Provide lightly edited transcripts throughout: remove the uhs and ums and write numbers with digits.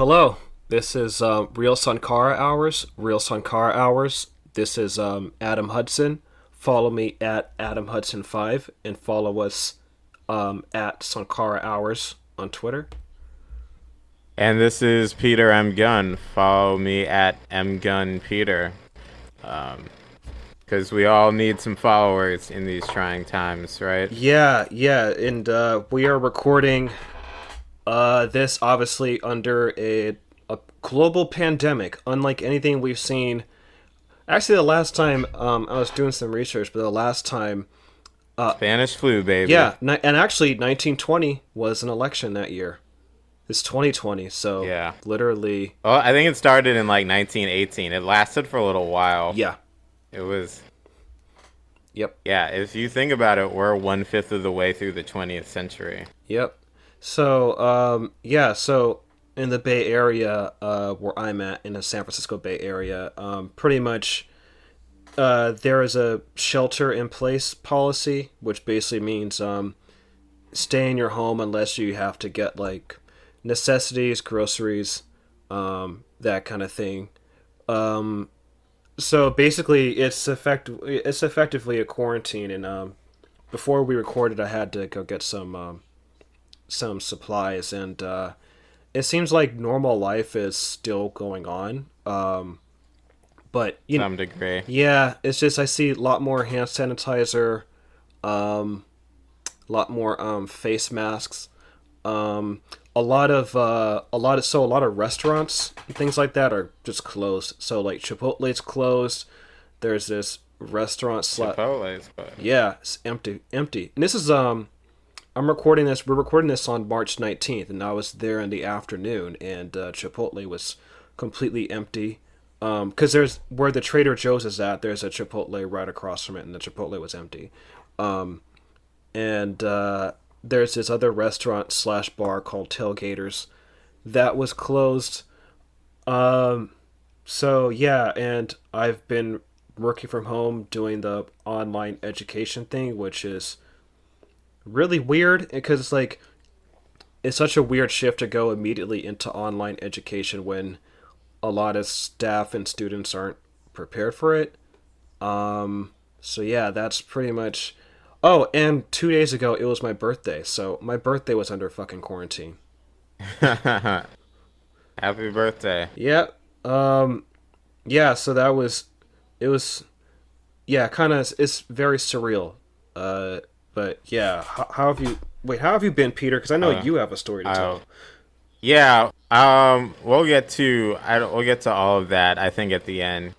Hello, this is Real Sankara Hours. Real Sankara Hours. This is Adam Hudson. Follow me at Adam Hudson 5 and follow us at Sankara Hours on Twitter. And this is Peter MGunn. Follow me at MGunn Peter. Because we all need some followers in these trying times, right? Yeah, and we are recording this obviously under a global pandemic, unlike anything we've seen. Actually, the last time I was doing some research, but the last time Spanish flu, baby. yeah, and actually 1920 was an election that year. It's 2020, so Yeah. literally, Well, I think it started in like 1918. It lasted for a little while. yeah, It was, yep, yeah, if you think about it, we're 1/5 of the way through the 20th century. yep. So, so in the Bay Area, where I'm at, in the San Francisco Bay Area, pretty much there is a shelter in place policy, which basically means stay in your home unless you have to get like necessities, groceries, that kind of thing. So basically, it's effectively a quarantine. And before we recorded, I had to go get some supplies, and it seems like normal life is still going on. But Some degree. yeah, it's just I see a lot more hand sanitizer, a lot more face masks, a lot of restaurants and things like that are just closed. So like Chipotle's closed. There's this restaurant Chipotle's, but yeah, it's empty. And this is I'm recording this. We're recording this on March 19th, and I was there in the afternoon, and Chipotle was completely empty. Because there's where the Trader Joe's is at. There's a Chipotle right across from it, and the Chipotle was empty. And there's this other restaurant slash bar called Tailgaters that was closed. So yeah, and I've been working from home doing the online education thing, which is really weird because it's like it's such a weird shift to go immediately into online education when a lot of staff and students aren't prepared for it. So yeah, that's pretty much. Oh, and 2 days ago it was my birthday, so my birthday was under fucking quarantine. happy birthday. Yeah. Um. Yeah. So that was. It was. Yeah. Kind of. It's very surreal. But yeah. How have you? Wait. How have you been, Peter? Because I know Uh, you have a story to I, tell. yeah, we'll get to all of that, I think, at the end.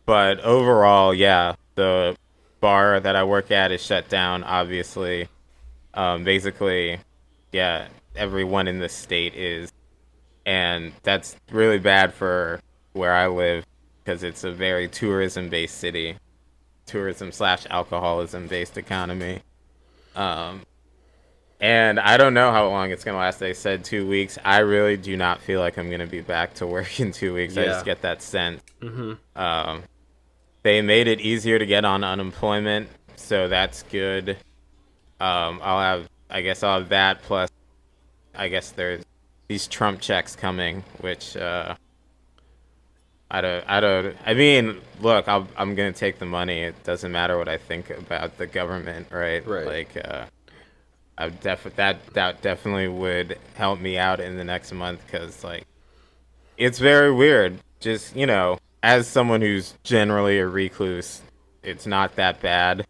But overall, yeah, the bar that I work at is shut down, obviously. Basically, yeah, everyone in the state is. And that's really bad for where I live because it's a very tourism based city, tourism slash alcoholism based economy. Um, and I don't know how long it's going to last. They said 2 weeks. I really do not feel like I'm going to be back to work in 2 weeks. I Yeah. just get that sense. Mm-hmm. Um, they made it easier to get on unemployment, so that's good. I guess I'll have that. Plus, I guess there's these Trump checks coming, which I mean, look, I'm gonna take the money. It doesn't matter what I think about the government, right? Right. Like, that definitely would help me out in the next month because like it's very weird. Just as someone who's generally a recluse, it's not that bad.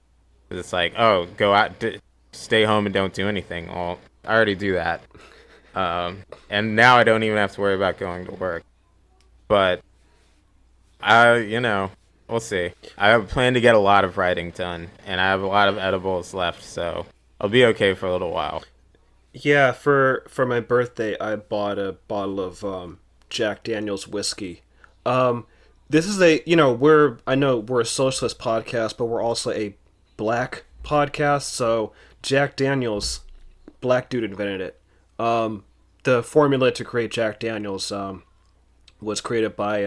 It's like, oh, go out, stay home, and don't do anything. Well, I already do that, and now I don't even have to worry about going to work. But we'll see. I have planned to get a lot of writing done, and I have a lot of edibles left, so I'll be okay for a little while. Yeah, for my birthday, I bought a bottle of Jack Daniel's whiskey. Um, this is a I know we're a socialist podcast, but we're also a black podcast. So Jack Daniel's, black dude invented it. The formula to create Jack Daniel's was created by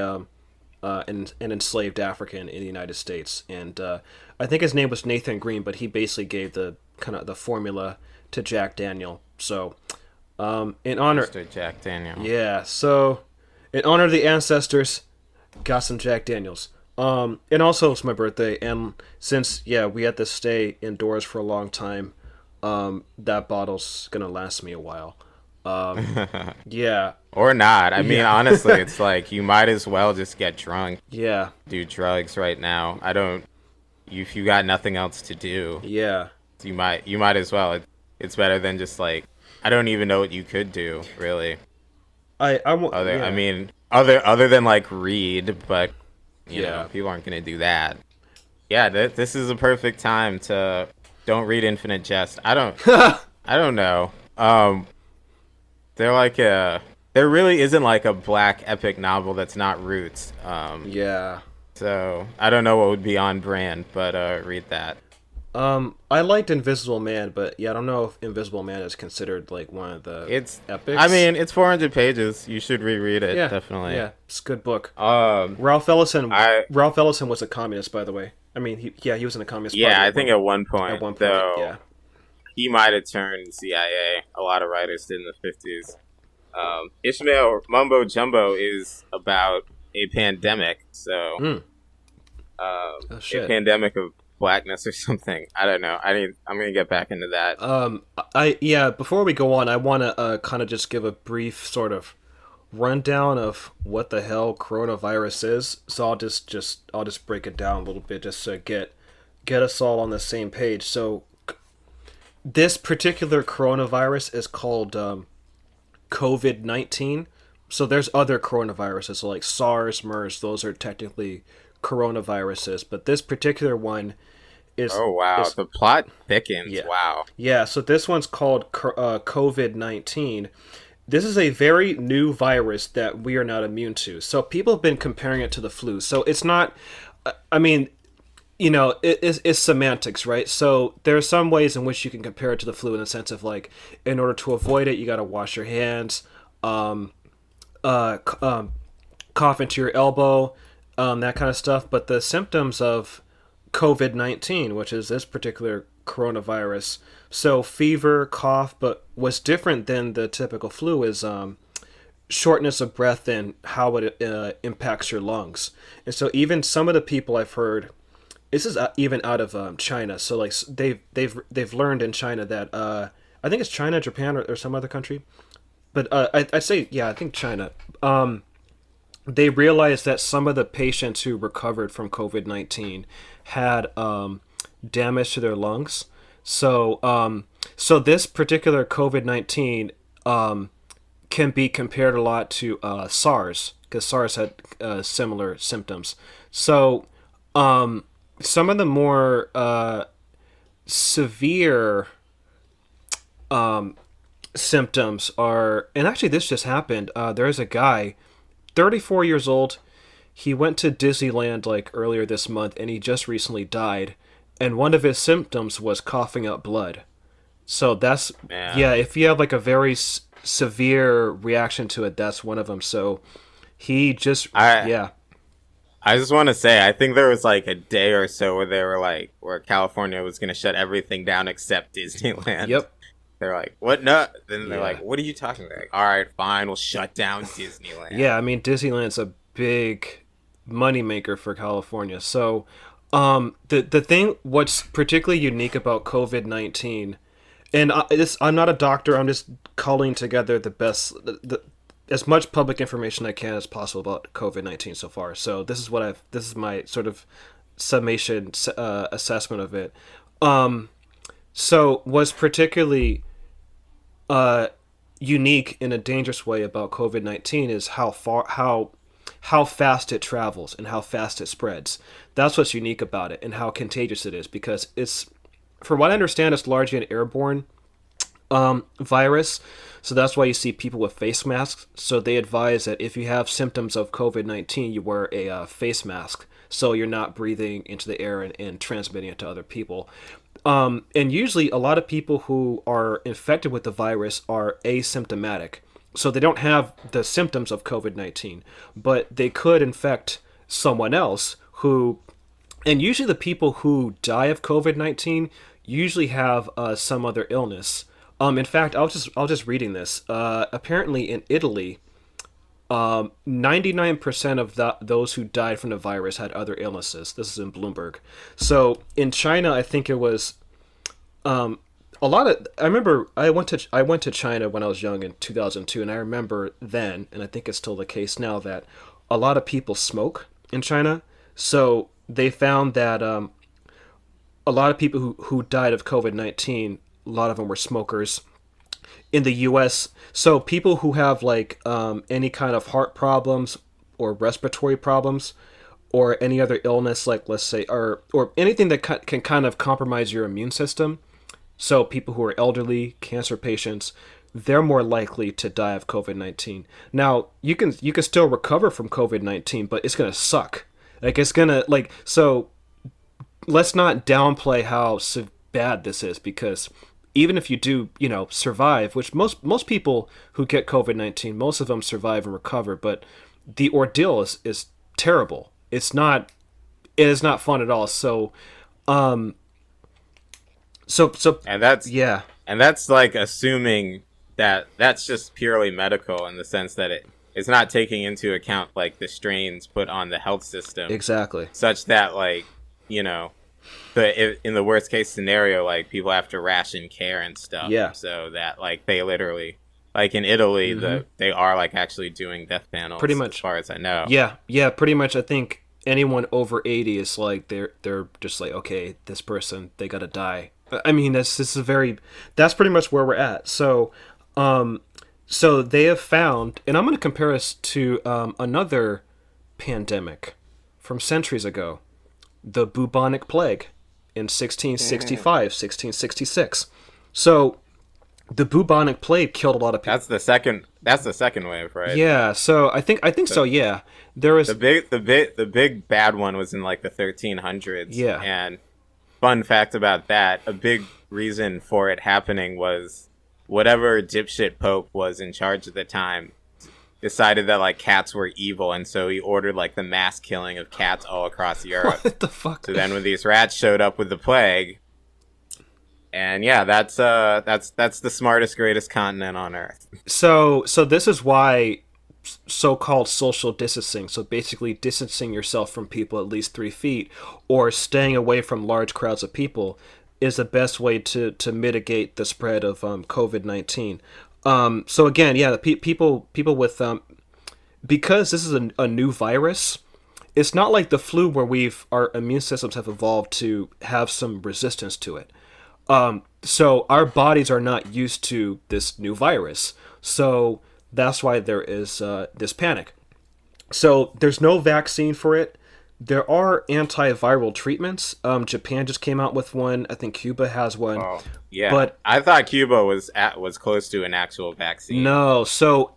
an enslaved African in the United States, and I think his name was Nathan Green, but he basically gave the kind of the formula to Jack Daniel. So In honor, Mr. Jack Daniel. yeah. So, in honor of the ancestors, got some Jack Daniels. And also it's my birthday, and since we had to stay indoors for a long time, that bottle's gonna last me a while. Yeah, Or not. I mean, yeah, honestly, it's like you might as well just get drunk, yeah, do drugs right now. I don't. If you got nothing else to do, yeah. you might as well. It's better than just like I don't even know what you could do really. I want, I yeah, mean, other than like read, but yeah. people aren't gonna do that. Yeah, this is a perfect time to don't read Infinite Jest. I don't know. They're like a there really isn't like a black epic novel that's not Roots. Yeah. So I don't know what would be on brand, but read that. I liked Invisible Man, but yeah, I don't know if Invisible Man is considered like one of the It's I epics. mean, it's 400 pages. You should reread it, Yeah, definitely. yeah, it's a good book. Um Ralph Ellison. I Ralph Ellison was a communist, by the way. I mean, he was in the Communist Party Yeah, I think at one point. though Yeah, he might have turned CIA. A lot of writers did in the 50s. Ishmael Mumbo Jumbo is about a pandemic, so mm. Oh a shit. pandemic of blackness or something. I don't know. I'm gonna get back into that. I yeah. Before we go on, I want to kind of just give a brief sort of rundown of what the hell coronavirus is. So I'll just break it down a little bit just to get us all on the same page. So this particular coronavirus is called COVID-19. So there's other coronaviruses like SARS, MERS. Those are technically coronaviruses, but this particular one is Oh wow, is the plot thickens. yeah. Wow. Yeah, so this one's called COVID 19. This is a very new virus that we are not immune to. So people have been comparing it to the flu. So it's not, I mean, it's semantics, right? So there are some ways in which you can compare it to the flu in the sense of like, in order to avoid it, you got to wash your hands, um, cough into your elbow, that kind of stuff. But the symptoms of COVID 19, which is this particular coronavirus, so fever, cough, but what's different than the typical flu is shortness of breath and how it impacts your lungs. And so even some of the people I've heard, this is even out of China. So like they've learned in China that I think it's China, Japan, or some other country. But I'd say I think China. They realized that some of the patients who recovered from COVID-19 had damage to their lungs. So this particular COVID-19 can be compared a lot to SARS because SARS had similar symptoms. So some of the more severe symptoms are, and actually this just happened. There's a guy, 34 years old. He went to Disneyland like earlier this month, and he just recently died. And one of his symptoms was coughing up blood. So that's Man. if you have like a very severe reaction to it, that's one of them. So he just I yeah I just want to say I think there was like a day or so where they were like where California was gonna shut everything down except Disneyland. yep They're like, what? No. Then they're yeah like, what are you talking about? Like, all right, fine, we'll shut down Disneyland. yeah. I mean Disneyland's a big moneymaker for California. So the thing what's particularly unique about COVID-19, and I'm not a doctor. I'm just culling together the best, as much public information I can as possible about COVID-19 so far. So this is my sort of summation assessment of it. So what's particularly unique in a dangerous way about COVID-19 is how fast it travels and how fast it spreads. That's what's unique about it and how contagious it is, because it's, from what I understand, it's largely an airborne virus. So that's why you see people with face masks. So they advise that if you have symptoms of COVID-19, you wear a face mask so you're not breathing into the air and transmitting it to other people. And usually a lot of people who are infected with the virus are asymptomatic. So they don't have the symptoms of COVID-19, but they could infect someone else who, and usually the people who die of COVID-19 usually have some other illness. In fact, I was just reading this. Apparently, in Italy, 99% of those who died from the virus had other illnesses. This is in Bloomberg. So in China, I think it was a lot of. I remember I went to China when I was young in 2002, and I remember then, and I think it's still the case now, that a lot of people smoke in China. So they found that a lot of people who died of COVID-19, a lot of them were smokers. In the U.S., so people who have like any kind of heart problems or respiratory problems or any other illness, like let's say, or anything that can kind of compromise your immune system. So people who are elderly, cancer patients, they're more likely to die of COVID-19. Now you can still recover from COVID-19, but it's gonna suck. Like it's gonna like so. Let's not downplay how bad this is, because even if you do, survive, which most people who get COVID-19, most of them survive and recover, but the ordeal is terrible. It is not fun at all. So, so And that's yeah, and that's like assuming that that's just purely medical in the sense that it's not taking into account like the strains put on the health system, exactly. such that like you know in the worst case scenario, like people have to ration care and stuff, Yeah. so that like they literally, like in Italy, they are like actually doing death Pretty panels as much. far as I know. Yeah, pretty much. I think anyone over 80 is like they're just like, okay, this person, they gotta die. I mean, this is that's pretty much where we're at. So they have found, and I'm going to compare us to another pandemic from centuries ago, the bubonic plague in 1665, 1666. So the bubonic plague killed a lot of people. That's the second wave, right? Yeah, so I think so. Yeah, there was The big bad one was in like the 1300s. Yeah. And fun fact about that, a big reason for it happening was whatever dipshit pope was in charge at the time decided that like cats were evil, and so he ordered like the mass killing of cats all across Europe. what the fuck. So then when these rats showed up with the plague, and yeah, that's the smartest, greatest continent on earth. So this is why so-called social distancing, so basically distancing yourself from people at least 3 feet or staying away from large crowds of people, is the best way to mitigate the spread of COVID-19. So again, yeah, people with because this is a new virus, it's not like the flu where our immune systems have evolved to have some resistance to it. So our bodies are not used to this new virus. So that's why there is this panic. So there's no vaccine for it. There are antiviral treatments. Japan just came out with one. I think Cuba has one. Oh, yeah. But I thought Cuba was close to an actual vaccine. no, so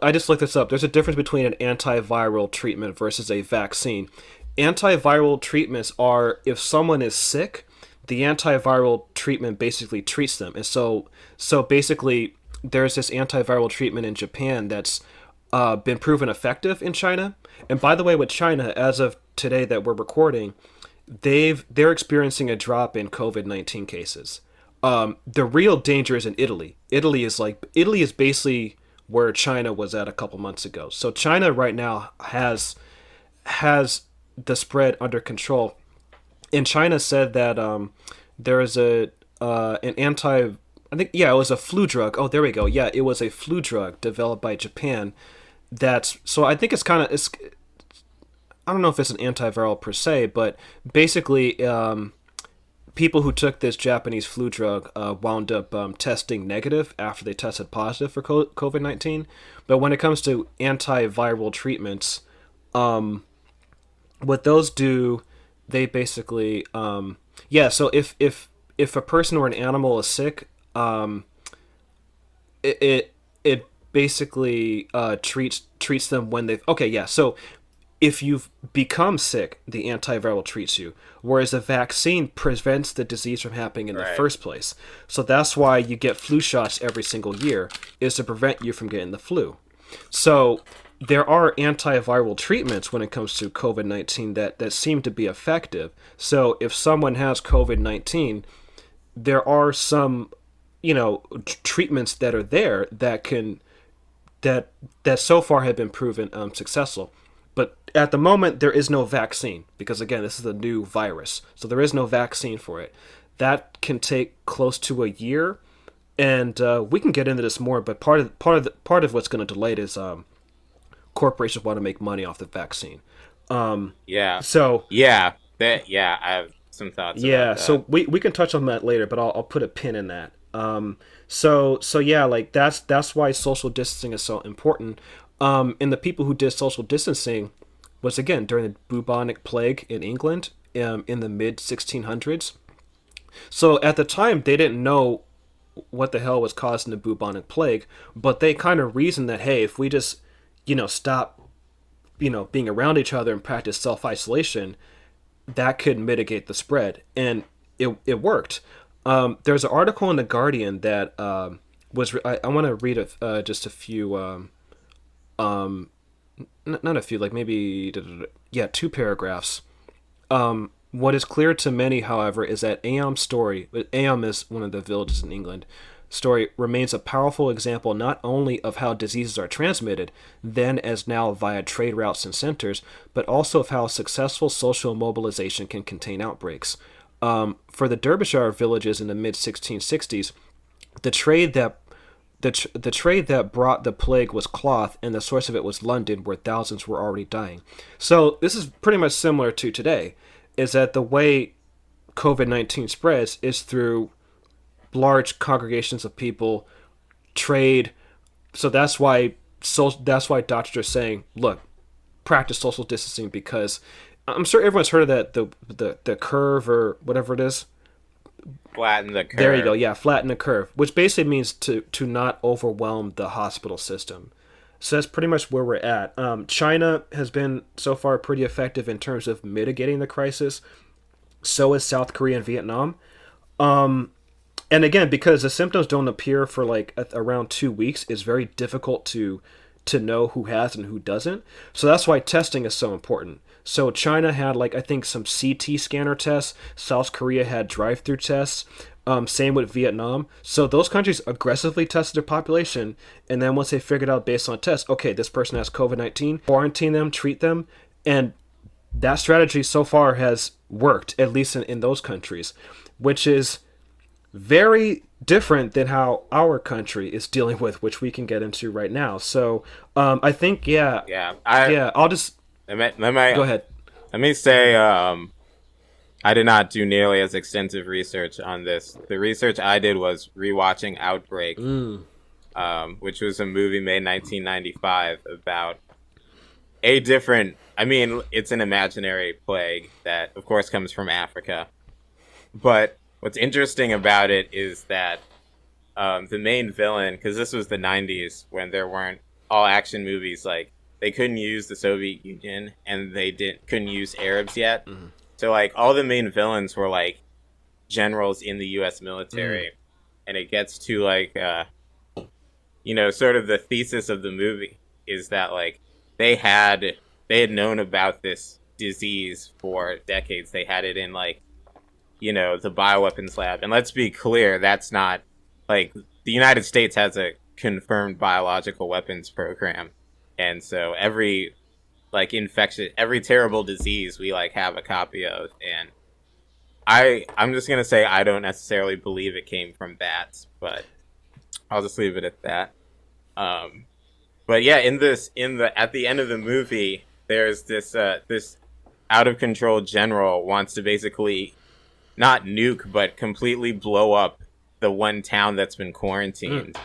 I just looked this up. There's a difference between an antiviral treatment versus a vaccine. Antiviral treatments are if someone is sick, the antiviral treatment basically treats them. And so basically there's this antiviral treatment in Japan that's been proven effective in China. And by the way, with China, as of today that we're recording, they're experiencing a drop in COVID-19 cases. The real danger is in Italy. Italy is basically where China was at a couple months ago. So China right now has the spread under control. And China said that there is an anti, I think, yeah, it was a flu drug. Oh, there we go. Yeah, it was a flu drug developed by Japan. So I think it's I don't know if it's an antiviral per se, but basically people who took this Japanese flu drug wound up testing negative after they tested positive for COVID-19. But when it comes to antiviral treatments, what those do, they basically, so if a person or an animal is sick, it basically treats them when they've, okay, yeah, so if you've become sick, the antiviral treats you, whereas a vaccine prevents the disease from happening in the first place. So that's why you get flu shots every single year, is to prevent you from getting the flu. So there are antiviral treatments when it comes to COVID-19 that seem to be effective. So if someone has COVID-19, there are some, treatments that are there that can that so far have been proven successful. But at the moment, there is no vaccine because, again, this is a new virus, so there is no vaccine for it. That can take close to a year, and we can get into this more. But part of what's going to delay it is corporations want to make money off the vaccine. Yeah. So I have some thoughts yeah, about that. so we can touch on that later, but I'll put a pin in that. So yeah, like that's why social distancing is so important. And the people who did social distancing was again during the bubonic plague in England in the mid 1600s. So at the time they didn't know what the hell was causing the bubonic plague, but they kind of reasoned that hey, if we just stop being around each other and practice self isolation, that could mitigate the spread, and it worked. There's an article in the Guardian that I want to read just a few, not a few, like maybe yeah, two paragraphs. What is clear to many, however, is that Aam's story, Aam is one of the villages in England, story remains a powerful example not only of how diseases are transmitted, then as now via trade routes and centers, but also of how successful social mobilization can contain outbreaks. For the Derbyshire villages in the mid 1660s, the trade that the trade that brought the plague was cloth, and the source of it was London, where thousands were already dying. So this is pretty much similar to today, is that the way COVID-19 spreads is through large congregations of people, trade. So that's why doctors are saying, look, practice social distancing, because I'm sure everyone's heard of that the curve or whatever it is. Flatten the There you go. curve. Yeah, flatten the curve, which basically means to not overwhelm the hospital system. So that's pretty much where we're at. China has been so far pretty effective in terms of mitigating the crisis. So is South Korea and Vietnam. And again, because the symptoms don't appear for like around 2 weeks, it's very difficult to know who has and who doesn't. So that's why testing is so important. So China had like I think some CT scanner tests. South Korea had drive-through tests. Same with Vietnam. So those countries aggressively tested their population, and then once they figured out based on tests, okay, this person has COVID-19, quarantine them, treat them, and that strategy so far has worked, at least in those countries, which is very different than how our country is dealing with, which we can get into right now. So I think, yeah, Yeah. I yeah, I'll just go ahead. let me say I did not do nearly as extensive research on this. The research I did was rewatching Outbreak, which was a movie made in 1995 about a different. I mean, it's an imaginary plague that, of course, comes from Africa. But what's interesting about it is that the main villain, because this was the 90s when there weren't all action movies, like they couldn't use the Soviet Union and they couldn't use Arabs yet. So like all the main villains were like generals in the U.S. military, and it gets to like sort of the thesis of the movie is that like they had known about this disease for decades. They had it in like the bioweapons lab, and let's be clear, that's not like the United States has a confirmed biological weapons program, and so every like infection, every terrible disease we like have a copy of. And I'm just gonna say I don't necessarily believe it came from bats, but I'll just leave it at that. But yeah, at the end of the movie, there's this out of control general wants to basically not nuke but completely blow up the one town that's been quarantined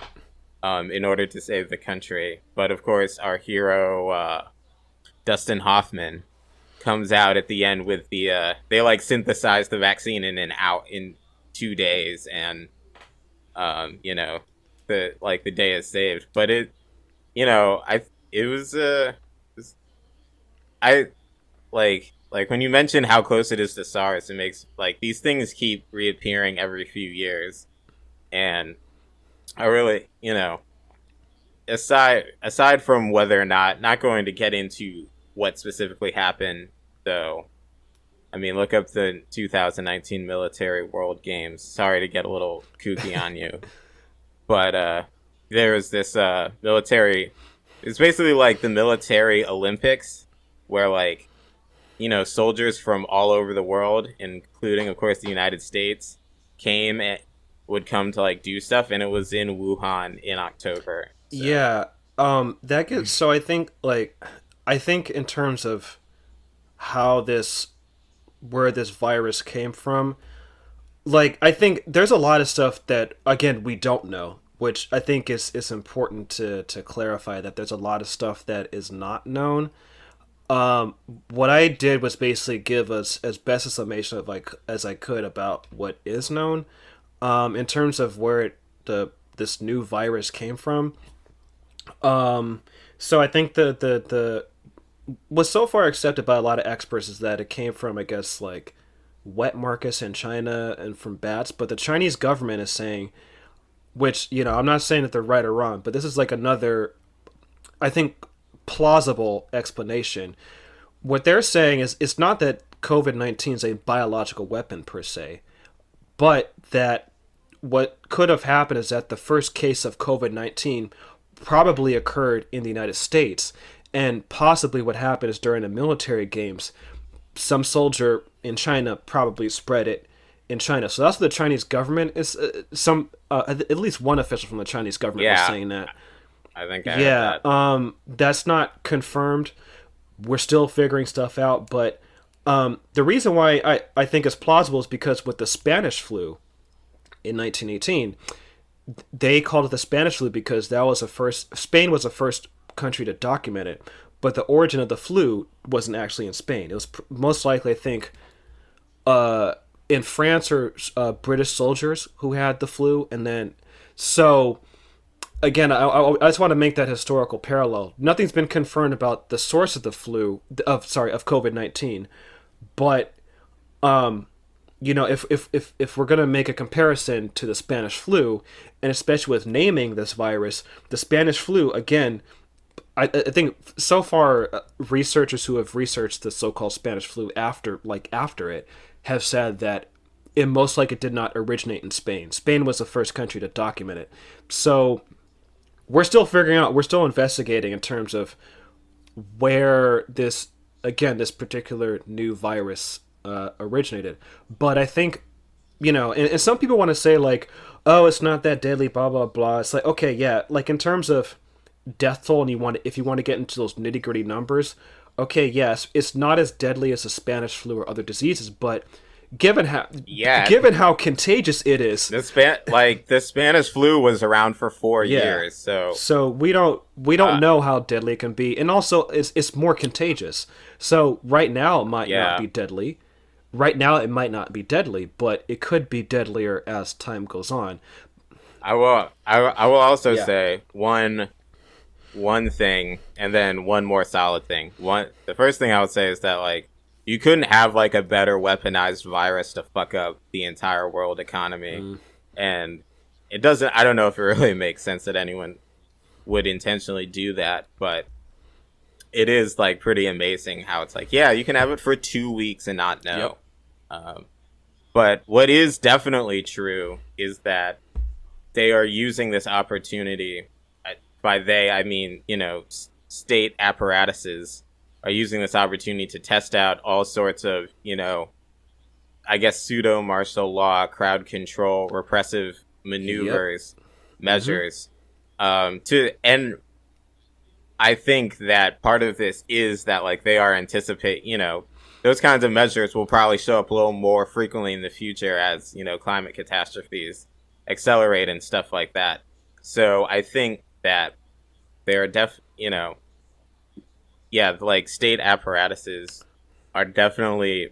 in order to save the country. But of course, our hero Dustin Hoffman comes out at the end with they like synthesize the vaccine in 2 days, and the day is saved. But I it was I like when you mention how close it is to SARS, it makes like these things keep reappearing every few years, and I really aside from whether or not going to get into what specifically happened, though. I mean, look up the 2019 Military World Games. Sorry to get a little kooky on you. but there was this military. It's basically like the military Olympics, where like soldiers from all over the world, including of course the United States, came and would come to like do stuff, and it was in Wuhan in October. So Yeah. That gets so I think in terms of how this where this virus came from, like I think there's a lot of stuff that again we don't know, which I think is important to clarify that there's a lot of stuff that is not known. Um, what I did was basically give us as best a summation of like as I could about what is known. In terms of where the this new virus came from. So I think the what's so far accepted by a lot of experts is that it came from I guess like wet markets in China and from bats, but the Chinese government is saying, which I'm not saying that they're right or wrong, but this is like another I think plausible explanation. What they're saying is it's not that COVID-19 is a biological weapon per se, but that what could have happened is that the first case of COVID-19 probably occurred in the United States. And possibly what happened is during the military games, some soldier in China probably spread it in China. So that's what the Chinese government is. At least one official from the Chinese government was yeah, saying that. I think I heard Yeah, that. that's not confirmed. We're still figuring stuff out, but the reason why I think it's plausible is because with the Spanish flu in 1918, they called it the Spanish flu because that was the first. Spain was the first country to document it, but the origin of the flu wasn't actually in Spain. It was most likely, I think, uh, in France or British soldiers who had the flu, and then so again, I just want to make that historical parallel. Nothing's been confirmed about the source of the flu of COVID-19, but if we're gonna make a comparison to the Spanish flu, and especially with naming this virus, the Spanish flu again. I think so far researchers who have researched the so-called Spanish flu after it have said that it most likely did not originate in Spain. Spain was the first country to document it. So we're still figuring out, we're still investigating in terms of where this particular new virus originated. But I think, and some people want to say, like, oh, it's not that deadly, blah, blah, blah. It's like, okay, yeah, like in terms of death toll, and if you want to get into those nitty gritty numbers, okay, yes, it's not as deadly as the Spanish flu or other diseases, but given how Yeah, given how contagious it is, the Spanish flu was around for four yeah. years, so So we don't uh, know how deadly it can be, and also it's more contagious. So right now it might not yeah. be deadly. Right now it might not be deadly, but it could be deadlier as time goes on. I will also Yeah. say one thing and then one more solid thing. The first thing I would say is that like you couldn't have like a better weaponized virus to fuck up the entire world economy. Mm. And it doesn't I don't know if it really makes sense that anyone would intentionally do that, but it is like pretty amazing how it's like, yeah, you can have it for 2 weeks and not Yep. know. Um, but what is definitely true is that they are using this opportunity. By they, I mean, state apparatuses are using this opportunity to test out all sorts of, I guess, pseudo martial law, crowd control, repressive Yep. maneuvers, Mm-hmm. measures. And I think that part of this is that like they are anticipate, those kinds of measures will probably show up a little more frequently in the future as, climate catastrophes accelerate and stuff like that. So I think that there are yeah, like state apparatuses are definitely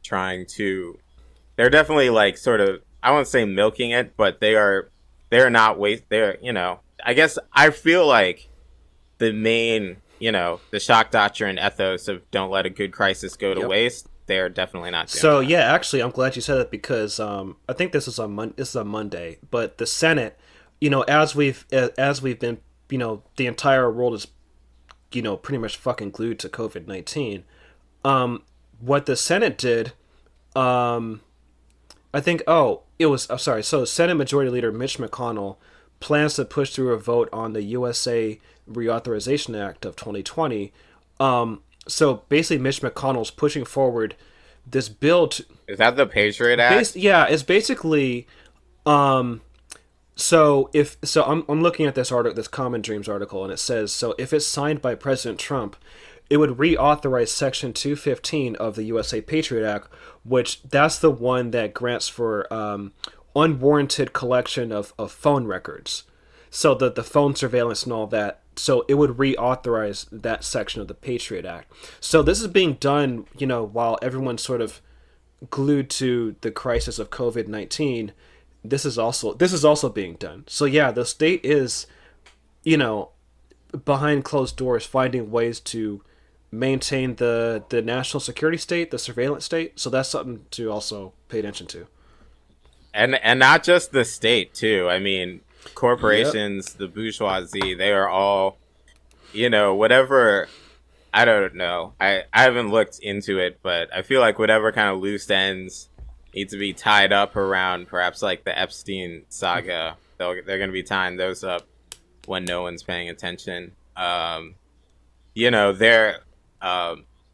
trying to, they're definitely like sort of, I won't say milking it, but they're not waste, I guess I feel like the main, the shock doctrine ethos of don't let a good crisis go to Yep. waste, they're definitely not doing So that. yeah, actually, I'm glad you said that because I think this is on Monday, but the Senate, as we've been, the entire world is, pretty much fucking glued to COVID-19. What the Senate did, I think, oh, it was, sorry. So Senate Majority Leader Mitch McConnell plans to push through a vote on the USA Reauthorization Act of 2020. So basically, Mitch McConnell's pushing forward this bill to, Is that the Patriot Act? yeah, it's basically I'm looking at this article, this Common Dreams article, and it says, so if it's signed by President Trump, it would reauthorize Section 215 of the USA Patriot Act, which that's the one that grants for unwarranted collection of phone records. So the phone surveillance and all that. So it would reauthorize that section of the Patriot Act. So this is being done, while everyone's sort of glued to the crisis of COVID-19. This is also being done. So yeah, the state is, behind closed doors finding ways to maintain the national security state, the surveillance state. So that's something to also pay attention to. And not just the state too. I mean, corporations, the bourgeoisie, they are all, whatever. I don't know. I haven't looked into it, but I feel like whatever kind of loose ends need to be tied up around perhaps like the Epstein saga, they're going to be tying those up when no one's paying attention. Their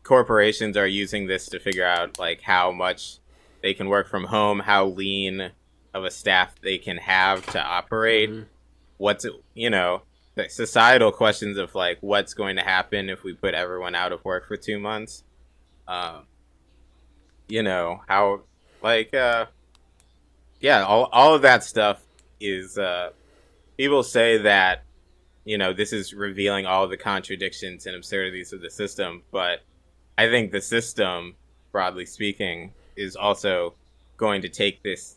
corporations are using this to figure out like how much they can work from home, how lean of a staff they can have to operate. What's the societal questions of like what's going to happen if we put everyone out of work for 2 months. How like all of that stuff is people say that this is revealing all of the contradictions and absurdities of the system, but I think the system, broadly speaking, is also going to take this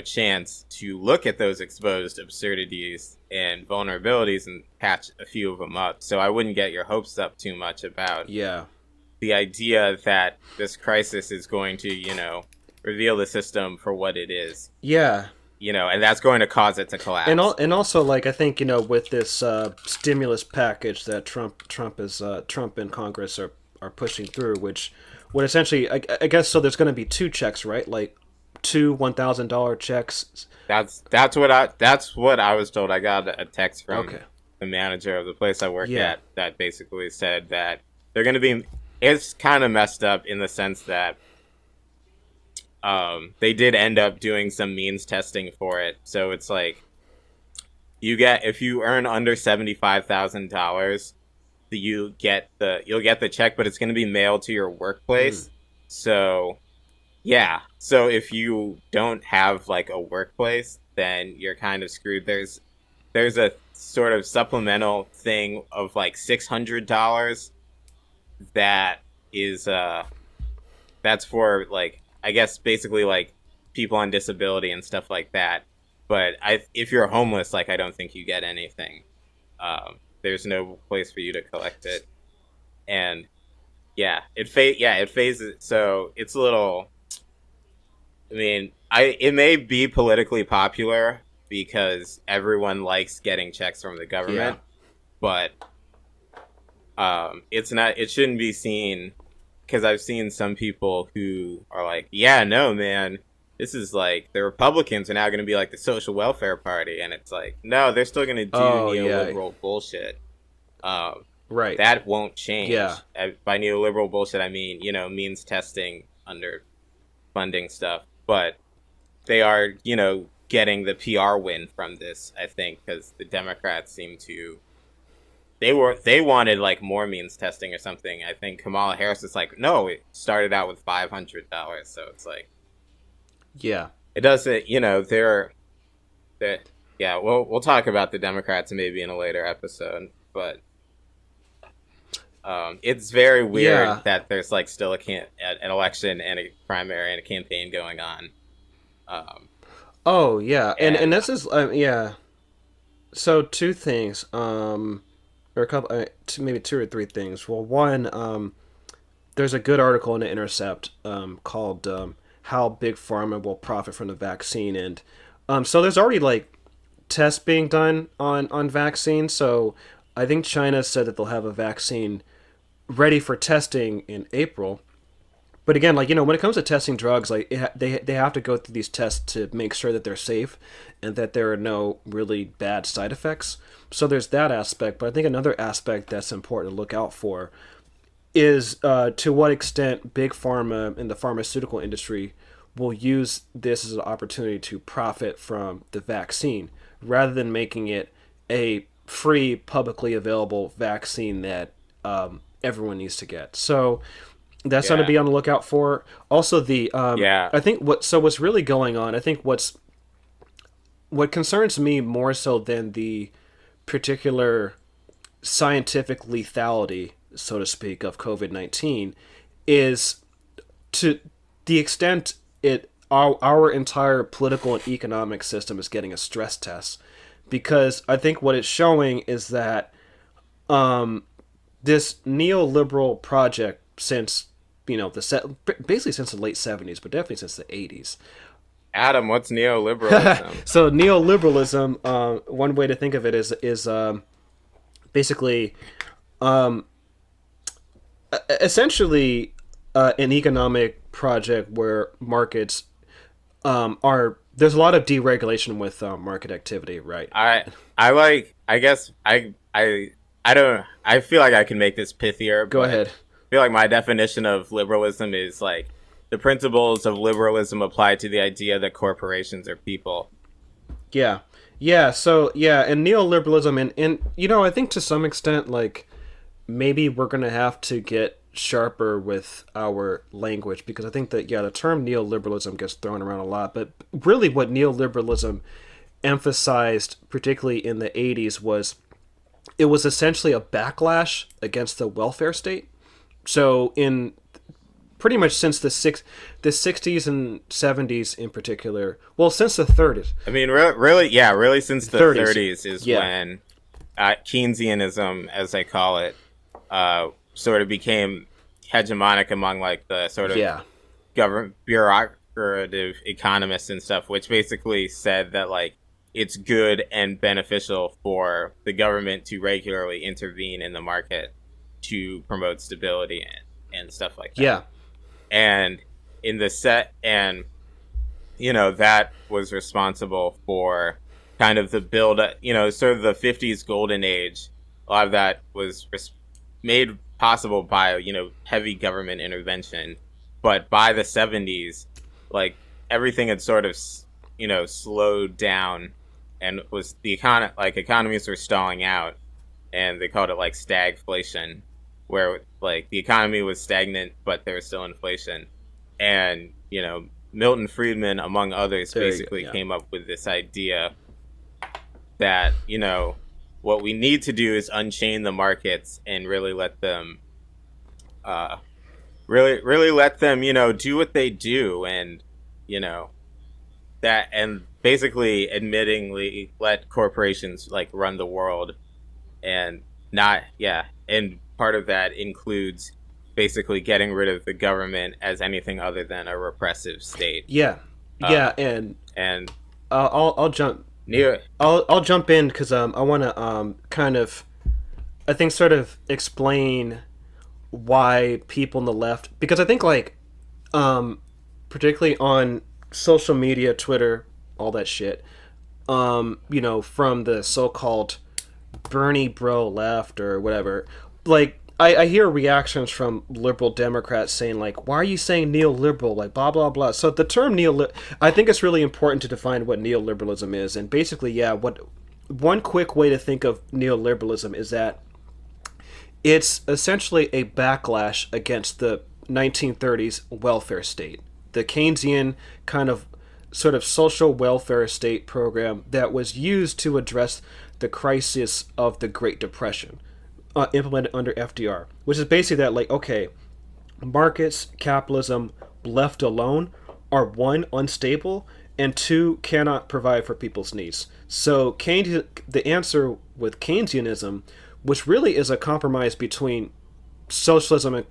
chance to look at those exposed absurdities and vulnerabilities and patch a few of them up. So I wouldn't get your hopes up too much about the idea that this crisis is going to, reveal the system for what it is. Yeah. And that's going to cause it to collapse. And also, like, I think, with this stimulus package that Trump and Congress are pushing through, which would essentially, I guess, so there's going to be two checks, right? Like, two $1,000 checks. That's what I was told. I got a text from the manager of the place I work at that basically said that they're going to be. It's kind of messed up in the sense that they did end up doing some means testing for it. So it's like if you earn under $75,000, you'll get the check, but it's going to be mailed to your workplace. So. Yeah, so if you don't have like a workplace, then you're kind of screwed. There's a sort of supplemental thing of like $600 that is that's for like I guess basically like people on disability and stuff like that. But if you're homeless, like I don't think you get anything. There's no place for you to collect it, and it phases. So it's a little. I mean, it may be politically popular because everyone likes getting checks from the government, but it's not. It shouldn't be seen because I've seen some people who are like, "Yeah, no, man, this is like the Republicans are now going to be like the social welfare party," and it's like, no, they're still going to do neoliberal bullshit. Right. That won't change. Yeah. By neoliberal bullshit, I mean means testing under funding stuff. But they are, getting the PR win from this, I think, because the Democrats seem to... They wanted, like, more means testing or something. I think Kamala Harris is like, no, it started out with $500. So it's like... Yeah. It doesn't, we'll talk about the Democrats maybe in a later episode. But it's very weird that there's like still an election and a primary and a campaign going on. And this is So two things, or a couple, maybe two or three things. Well, one, there's a good article in the Intercept called "How Big Pharma Will Profit from the Vaccine," and so there's already like tests being done on vaccines. So I think China said that they'll have a vaccine ready for testing in April. But again, like, when it comes to testing drugs, like, they have to go through these tests to make sure that they're safe and that there are no really bad side effects. So there's that aspect. But I think another aspect that's important to look out for is to what extent big pharma and the pharmaceutical industry will use this as an opportunity to profit from the vaccine rather than making it a free, publicly available vaccine that everyone needs to get. So that's something to Yeah. be on the lookout for. Also, Yeah. I think what's really going on. I think what concerns me more so than the particular scientific lethality, so to speak, of COVID-19 is to the extent our entire political and economic system is getting a stress test, because I think what it's showing is that this neoliberal project since basically since the late 70s, but definitely since the 80s. Adam, what's neoliberalism? So neoliberalism, one way to think of it is basically essentially an economic project where markets are there's a lot of deregulation with market activity, right? I guess I don't I feel like I can make this pithier, Go but ahead. I feel like my definition of liberalism is like the principles of liberalism apply to the idea that corporations are people. Yeah, yeah. So yeah, and neoliberalism, and I think to some extent, like, maybe we're gonna have to get sharper with our language, because I think that, yeah, the term neoliberalism gets thrown around a lot, but really what neoliberalism emphasized, particularly in the 80s, was it was essentially a backlash against the welfare state. So in pretty much since the 60s and 70s in particular, well, since the 30s. I mean, really, yeah, really, since the 30s is Yeah. when Keynesianism, as they call it, sort of became hegemonic among like the sort of Yeah. government bureaucrative economists and stuff, which basically said that like it's good and beneficial for the government to regularly intervene in the market to promote stability and stuff like that. Yeah. And in the set, and that was responsible for kind of the build, sort of the 50s golden age. A lot of that was made possible by heavy government intervention, but by the 70s, like everything had sort of slowed down, and was economies were stalling out, and they called it like stagflation, where like the economy was stagnant but there was still inflation. And Milton Friedman, among others, basically yeah. came up with this idea that what we need to do is unchain the markets and really let them really let them do what they do, and that, and basically admittingly let corporations like run the world, and not and part of that includes basically getting rid of the government as anything other than a repressive state. Yeah. Yeah, and I'll jump near I'll jump in because I want to kind of, I think, sort of explain why people on the left, because I think like particularly on social media, Twitter, all that shit, from the so-called Bernie bro left or whatever, like I hear reactions from liberal Democrats saying like, why are you saying neoliberal, like blah blah blah. So the term I think it's really important to define what neoliberalism is, and basically, yeah, what one quick way to think of neoliberalism is that it's essentially a backlash against the 1930s welfare state, the Keynesian kind of sort of social welfare state program that was used to address the crisis of the Great Depression, implemented under FDR, which is basically that, like, okay, markets, capitalism, left alone, are one, unstable, and two, cannot provide for people's needs. So the answer with Keynesianism, which really is a compromise between socialism and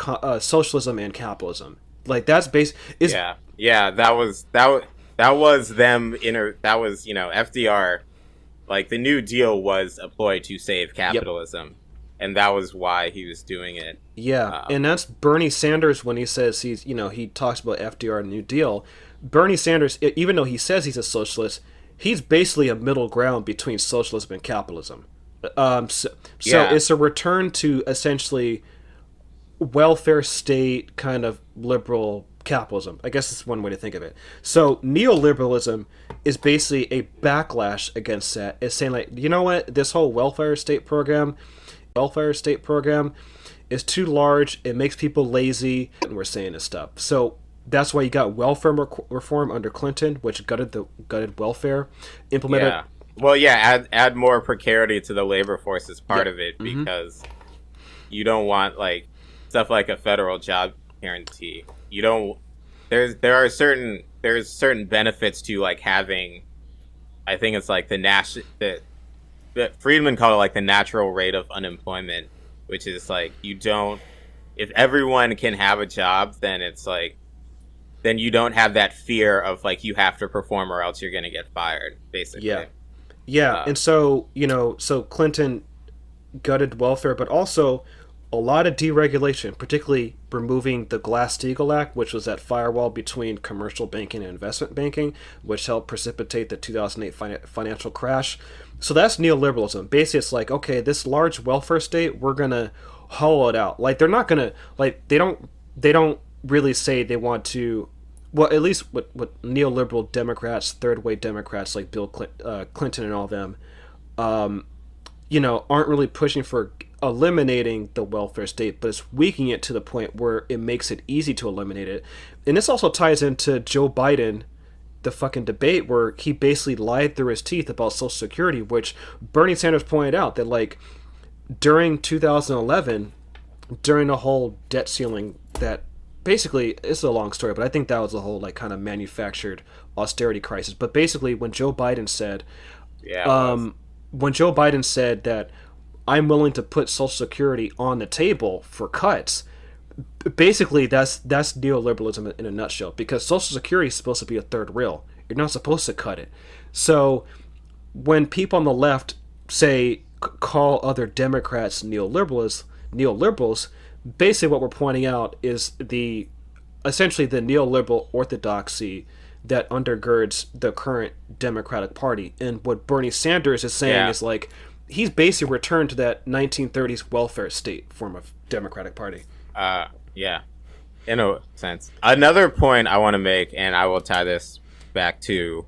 capitalism, like that's that was them that was FDR, like the New Deal was a ploy to save capitalism. Yep. and that was why he was doing it. Yeah, and that's Bernie Sanders when he says he talks about FDR and New Deal. Bernie Sanders, even though he says he's a socialist, he's basically a middle ground between socialism and capitalism. So Yeah, it's a return to essentially welfare state kind of liberal capitalism. I guess it's one way to think of it. So neoliberalism is basically a backlash against that. It's saying like, you know what, this whole welfare state program is too large. It makes people lazy, and we're saying this stuff. So that's why you got welfare reform under Clinton, which gutted welfare, implemented. yeah. Well, yeah. Add more precarity to the labor force is part of it, because you don't want like stuff like a federal job guarantee. You don't. There's certain benefits to like having. I think it's like the Friedman called it like the natural rate of unemployment, which is like you don't. If everyone can have a job, then it's like, then you don't have that fear of like you have to perform or else you're gonna get fired, basically. Yeah, yeah, and so so Clinton gutted welfare, but also a lot of deregulation, particularly removing the Glass-Steagall Act, which was that firewall between commercial banking and investment banking, which helped precipitate the 2008 financial crash. So that's neoliberalism. Basically, it's like, okay, this large welfare state, we're gonna hollow it out. Like they're not gonna they don't really say they want to. Well, at least what neoliberal Democrats, third way Democrats like Bill Clinton and all them, aren't really pushing for eliminating the welfare state, but it's weakening it to the point where it makes it easy to eliminate it. And this also ties into Joe Biden, the fucking debate where he basically lied through his teeth about Social Security, which Bernie Sanders pointed out that like during 2011, during the whole debt ceiling that basically it's a long story, but I think that was a whole like kind of manufactured austerity crisis. But basically when Joe Biden said that I'm willing to put Social Security on the table for cuts, basically that's neoliberalism in a nutshell, because Social Security is supposed to be a third rail. You're not supposed to cut it. So when people on the left say call other Democrats neoliberals, basically what we're pointing out is essentially the neoliberal orthodoxy that undergirds the current Democratic Party. And what Bernie Sanders is saying is like he's basically returned to that 1930s welfare state form of Democratic Party. Yeah, in a sense. Another point I want to make, and I will tie this back to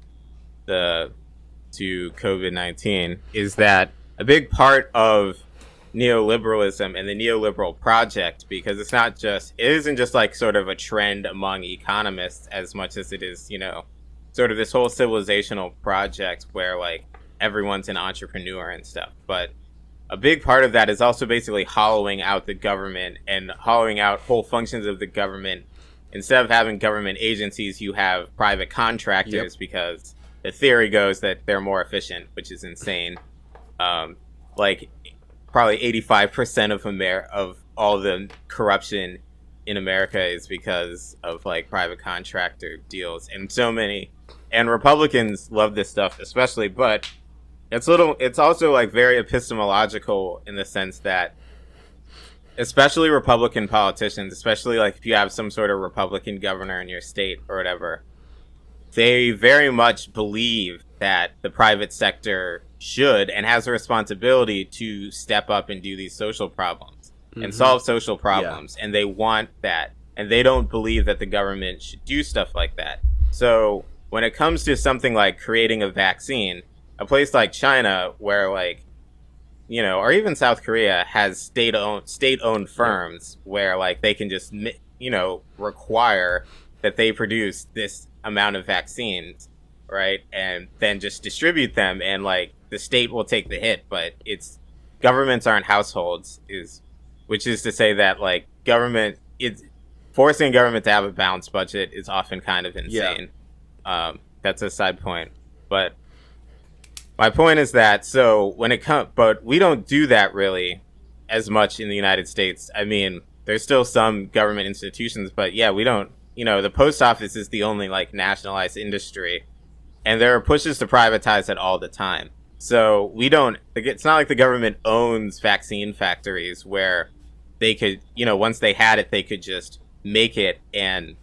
COVID-19, is that a big part of neoliberalism and the neoliberal project, because it isn't just like sort of a trend among economists as much as it is, sort of this whole civilizational project where like everyone's an entrepreneur and stuff. But a big part of that is also basically hollowing out the government and hollowing out whole functions of the government. Instead of having government agencies, you have private contractors, because the theory goes that they're more efficient, which is insane. Like probably 85% of all the corruption in America is because of like private contractor deals, and Republicans love this stuff especially, but it's also like very epistemological in the sense that especially Republican politicians, especially like if you have some sort of Republican governor in your state or whatever, they very much believe that the private sector should and has a responsibility to step up and do these social problems and solve social problems. And they want that. And they don't believe that the government should do stuff like that. So when it comes to something like creating a vaccine, a place like China where like, or even South Korea has state-owned firms where like they can just, require that they produce this amount of vaccines, right? And then just distribute them, and like the state will take the hit, but governments aren't households, which is to say that like forcing government to have a balanced budget is often kind of insane. That's a side point, but my point is that but we don't do that really as much in the United States. I mean, there's still some government institutions, but yeah, we don't. The post office is the only like nationalized industry, and there are pushes to privatize it all the time. So we don't. It's not like the government owns vaccine factories where they could, once they had it, they could just make it and,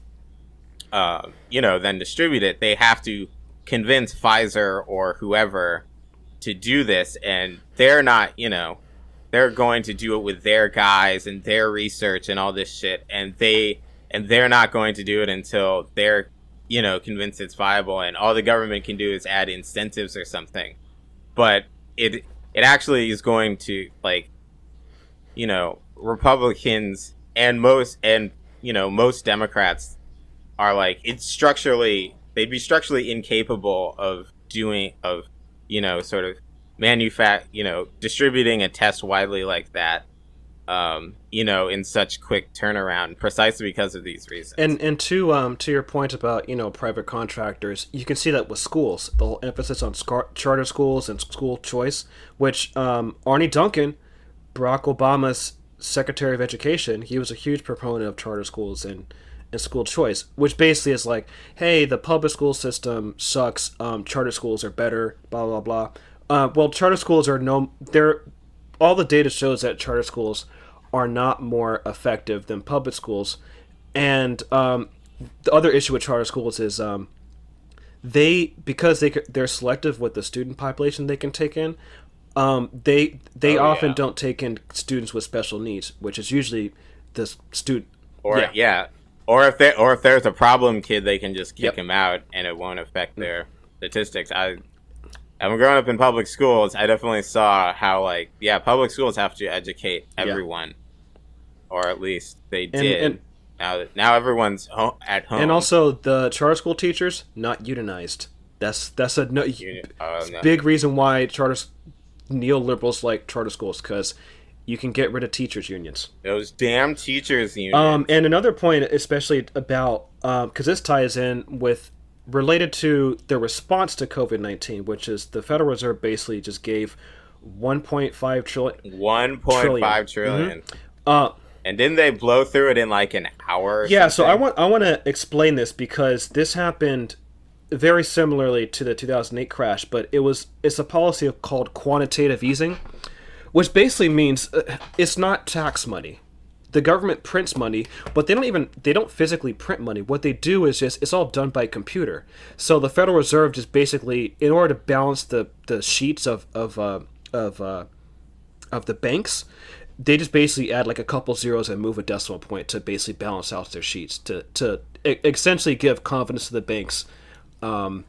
then distribute it. They have to convince Pfizer or whoever to do this, and they're not, they're going to do it with their guys and their research and all this shit, and they're not going to do it until they're, convinced it's viable, and all the government can do is add incentives or something. But it actually is going to, like, Republicans and most Democrats are like, they'd be structurally incapable of sort of distributing a test widely like that, in such quick turnaround, precisely because of these reasons. And to your point about private contractors, you can see that with schools, the whole emphasis on charter schools and school choice, which Arnie Duncan, Barack Obama's Secretary of Education, he was a huge proponent of charter schools and school choice, which basically is like, hey, the public school system sucks, charter schools are better, blah blah blah. Well, charter schools are all the data shows that charter schools are not more effective than public schools, and the other issue with charter schools is they're selective with the student population they can take in. They often don't take in students with special needs, which is usually the student. Or or if there's a problem kid, they can just kick him out, and it won't affect their statistics. And growing up in public schools, I definitely saw how, public schools have to educate everyone, or at least they did. Now everyone's at home. And also, the charter school teachers not unionized. That's a big reason why neoliberals like charter schools, because you can get rid of teachers' unions. Those damn teachers' unions. And another point, especially about because this ties in with related to the response to COVID-19, which is the Federal Reserve basically just gave 1.5 trillion. 1.5 trillion. And didn't they blow through it in like an hour? Or something? So I want to explain this, because this happened very similarly to the 2008 crash, but it's a policy called quantitative easing, which basically means it's not tax money. The government prints money, but they don't physically print money. What they do is it's all done by computer. So the Federal Reserve just basically, in order to balance the sheets of the banks, they just basically add like a couple zeros and move a decimal point to basically balance out their sheets to essentially give confidence to the banks, and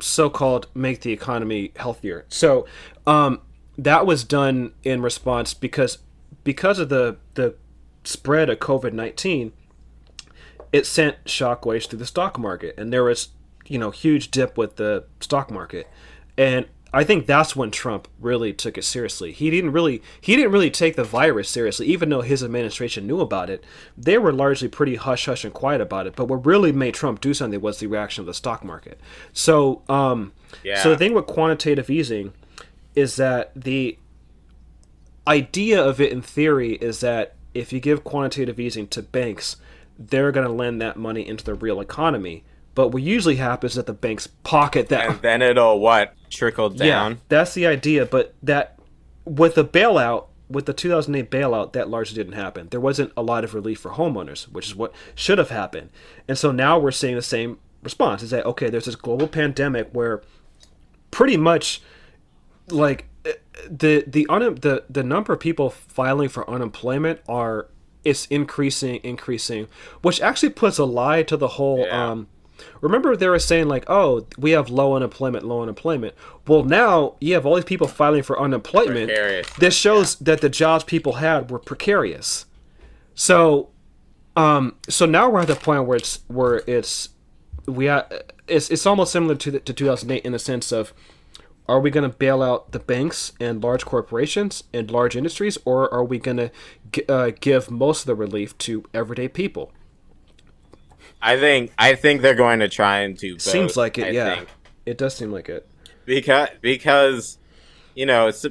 so-called make the economy healthier. So that was done in response because of the spread of COVID-19, it sent shockwaves through the stock market, and there was huge dip with the stock market. And I think that's when Trump really took it seriously. He didn't really take the virus seriously, even though his administration knew about it. They were largely pretty hush and quiet about it. But what really made Trump do something was the reaction of the stock market. So so the thing with quantitative easing is that the idea of it in theory is that if you give quantitative easing to banks, they're going to lend that money into the real economy. But what usually happens is that the banks pocket that. And then it'll trickle down? Yeah, that's the idea. But that with the 2008 bailout, that largely didn't happen. There wasn't a lot of relief for homeowners, which is what should have happened. And so now we're seeing the same response. Is that, okay, there's this global pandemic where pretty much like the number of people filing for unemployment it's increasing, which actually puts a lie to the whole. Remember they were saying like, oh, we have low unemployment. Well, now you have all these people filing for unemployment. Precarious. This shows that the jobs people had were precarious. So now we're at the point where it's almost similar to 2008 in the sense of, are we going to bail out the banks and large corporations and large industries, or are we going to give most of the relief to everyday people? I think they're going to try and do both. Seems like it, yeah. It does seem like it. Because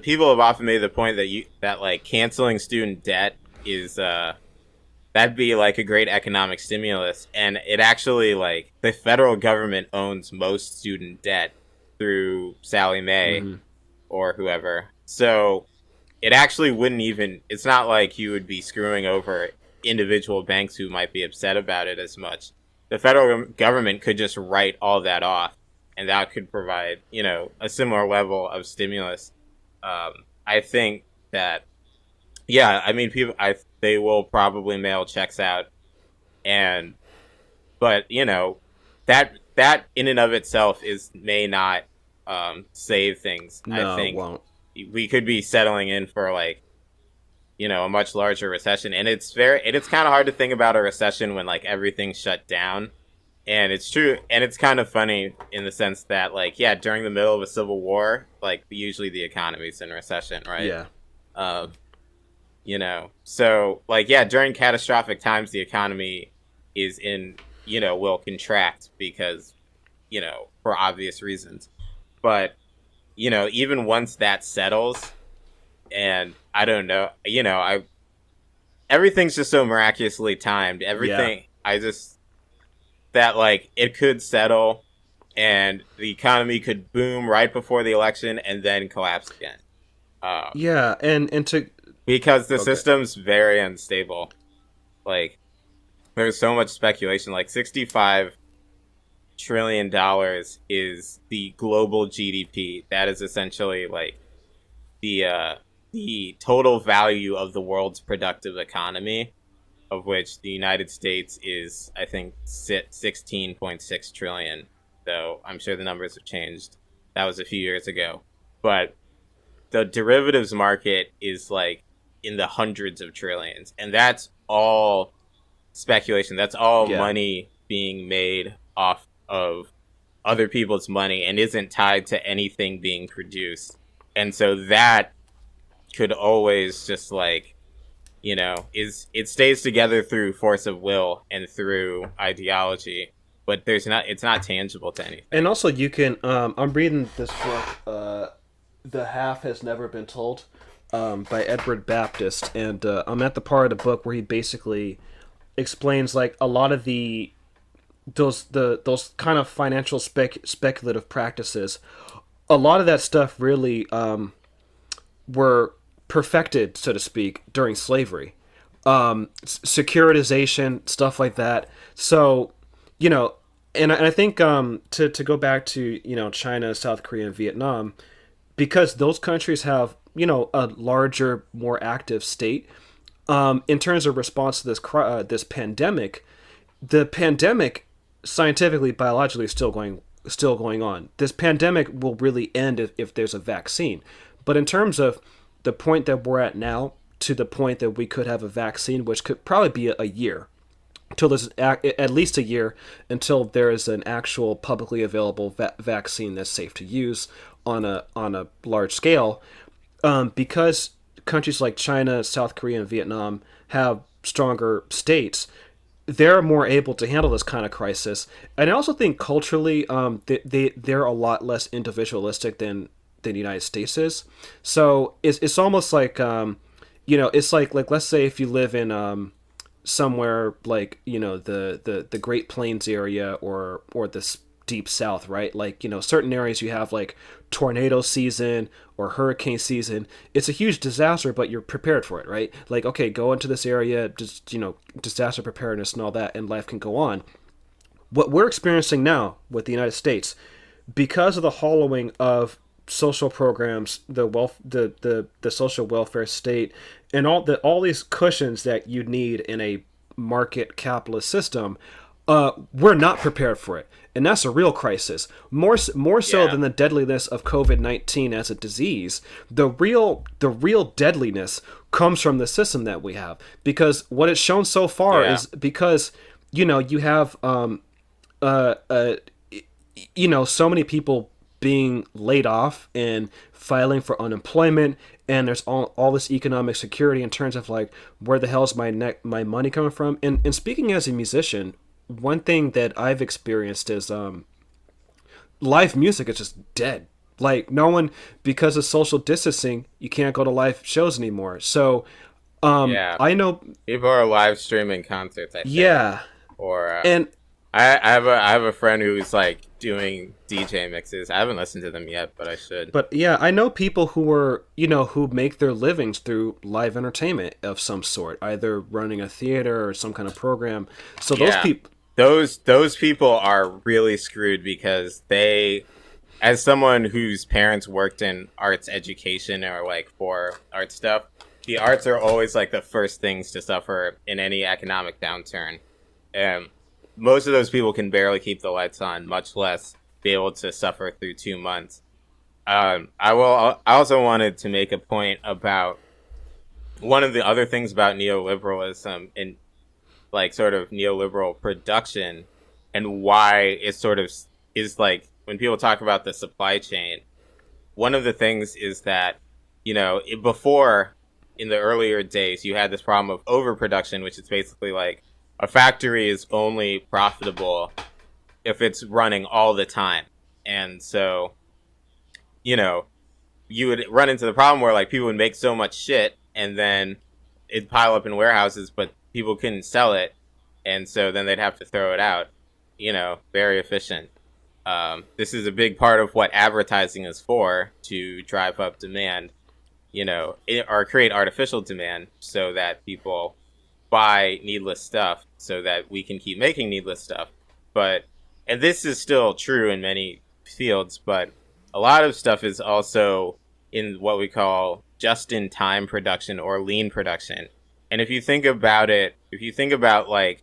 people have often made the point that like canceling student debt is that'd be like a great economic stimulus, and it actually, like, the federal government owns most student debt. through Sally Mae Mm-hmm. or whoever. So it actually wouldn't even, it's not like you would be screwing over individual banks who might be upset about it as much. The federal government could just write all that off, and that could provide, a similar level of stimulus. I think that, yeah, I mean, they will probably mail checks out, and but that in and of itself may not save things. I No, it think won't. we could be settling in for like a much larger recession, and it's kind of hard to think about a recession when like everything's shut down. And it's true, and it's kind of funny in the sense that like, yeah, during the middle of a civil war, like usually the economy's in recession, right? Yeah. um so like, yeah, during catastrophic times the economy is in will contract because for obvious reasons. But even once that settles, and I don't know, I everything's just so miraculously timed. Yeah. Everything, I just, that like it could settle and the economy could boom right before the election and then collapse again. Uh, Yeah, and to because the okay. system's very unstable. Like, there's so much speculation. Like, $65 trillion is the global GDP. That is essentially like the uh, the total value of the world's productive economy, of which the United States is, I think, 16.6 trillion. Though I'm sure the numbers have changed. That was a few years ago, but the derivatives market is like in the hundreds of trillions, and that's all speculation. That's all Yeah. money being made off of other people's money and isn't tied to anything being produced. And so that could always just like, is it stays together through force of will and through ideology, but it's not tangible to And anything. also, you can. I'm reading this book, "The Half Has Never Been Told," by Edward Baptist, and I'm at the part of the book where he basically explains like a lot of those kind of financial speculative practices. A lot of that stuff really were perfected, so to speak, during slavery. Securitization, stuff like that. So, you know, and I think to go back to China, South Korea, and Vietnam, because those countries have a larger, more active state. In terms of response to this pandemic, the pandemic scientifically, biologically is still going on. This pandemic will really end if there's a vaccine. But in terms of the point that we're at now to the point that we could have a vaccine, which could probably be a year, until there's at least a year until there is an actual publicly available vaccine that's safe to use on a large scale, because countries like China, South Korea, and Vietnam have stronger states. They're more able to handle this kind of crisis, and I also think culturally, they're a lot less individualistic than the United States is. So it's almost like it's like let's say if you live in somewhere like the Great Plains area or the deep south, right? Like certain areas you have like tornado season or hurricane season. It's a huge disaster, but you're prepared for it, right? Like, okay, go into this area, just disaster preparedness and all that, and life can go on. What we're experiencing now with the United States, because of the hollowing of social programs, the social welfare state, and all these cushions that you need in a market capitalist system, we're not prepared for it, and that's a real crisis. More so Yeah. than the deadliness of COVID-19 as a disease, the real deadliness comes from the system that we have, because what it's shown so far Yeah. is because you have uh, uh, so many people being laid off and filing for unemployment, and there's all this economic security in terms of like, where the hell is my money coming from? And speaking as a musician, one thing that I've experienced is live music is just dead. Like, no one, because of social distancing, you can't go to live shows anymore. So Yeah. I know. People are live streaming concerts, I think. Yeah. Or And I have a friend who's like doing DJ mixes. I haven't listened to them yet, but I should. But yeah, I know people who are, who make their livings through live entertainment of some sort, either running a theater or some kind of program. So those Yeah. people, Those people are really screwed because they, as someone whose parents worked in arts education or like for art stuff, the arts are always like the first things to suffer in any economic downturn. And most of those people can barely keep the lights on, much less be able to suffer through 2 months. I will. I also wanted to make a point about one of the other things about neoliberalism and like sort of neoliberal production and why it sort of is like when people talk about the supply chain, one of the things is that, before in the earlier days, you had this problem of overproduction, which is basically like a factory is only profitable if it's running all the time. And so, you know, you would run into the problem where like people would make so much shit and then it'd pile up in warehouses, but people couldn't sell it. And so then they'd have to throw it out, very efficient. This is a big part of what advertising is for, to drive up demand, or create artificial demand so that people buy needless stuff so that we can keep making needless stuff. And this is still true in many fields, but a lot of stuff is also in what we call just-in-time production or lean production. And if you think about it, if you think about like,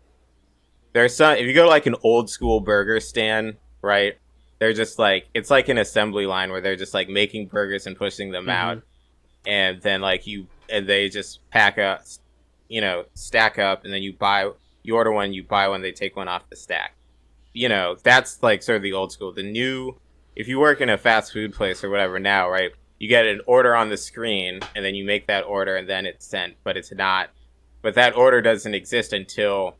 if you go to like an old school burger stand, right? They're just like, it's like an assembly line where they're just like making burgers and pushing them mm-hmm. out. And then like and they just pack up, stack up, and then you order one, you buy one, they take one off the stack. That's like sort of the old school. The new, if you work in a fast food place or whatever now, right? You get an order on the screen and then you make that order and then it's sent, but that order doesn't exist until,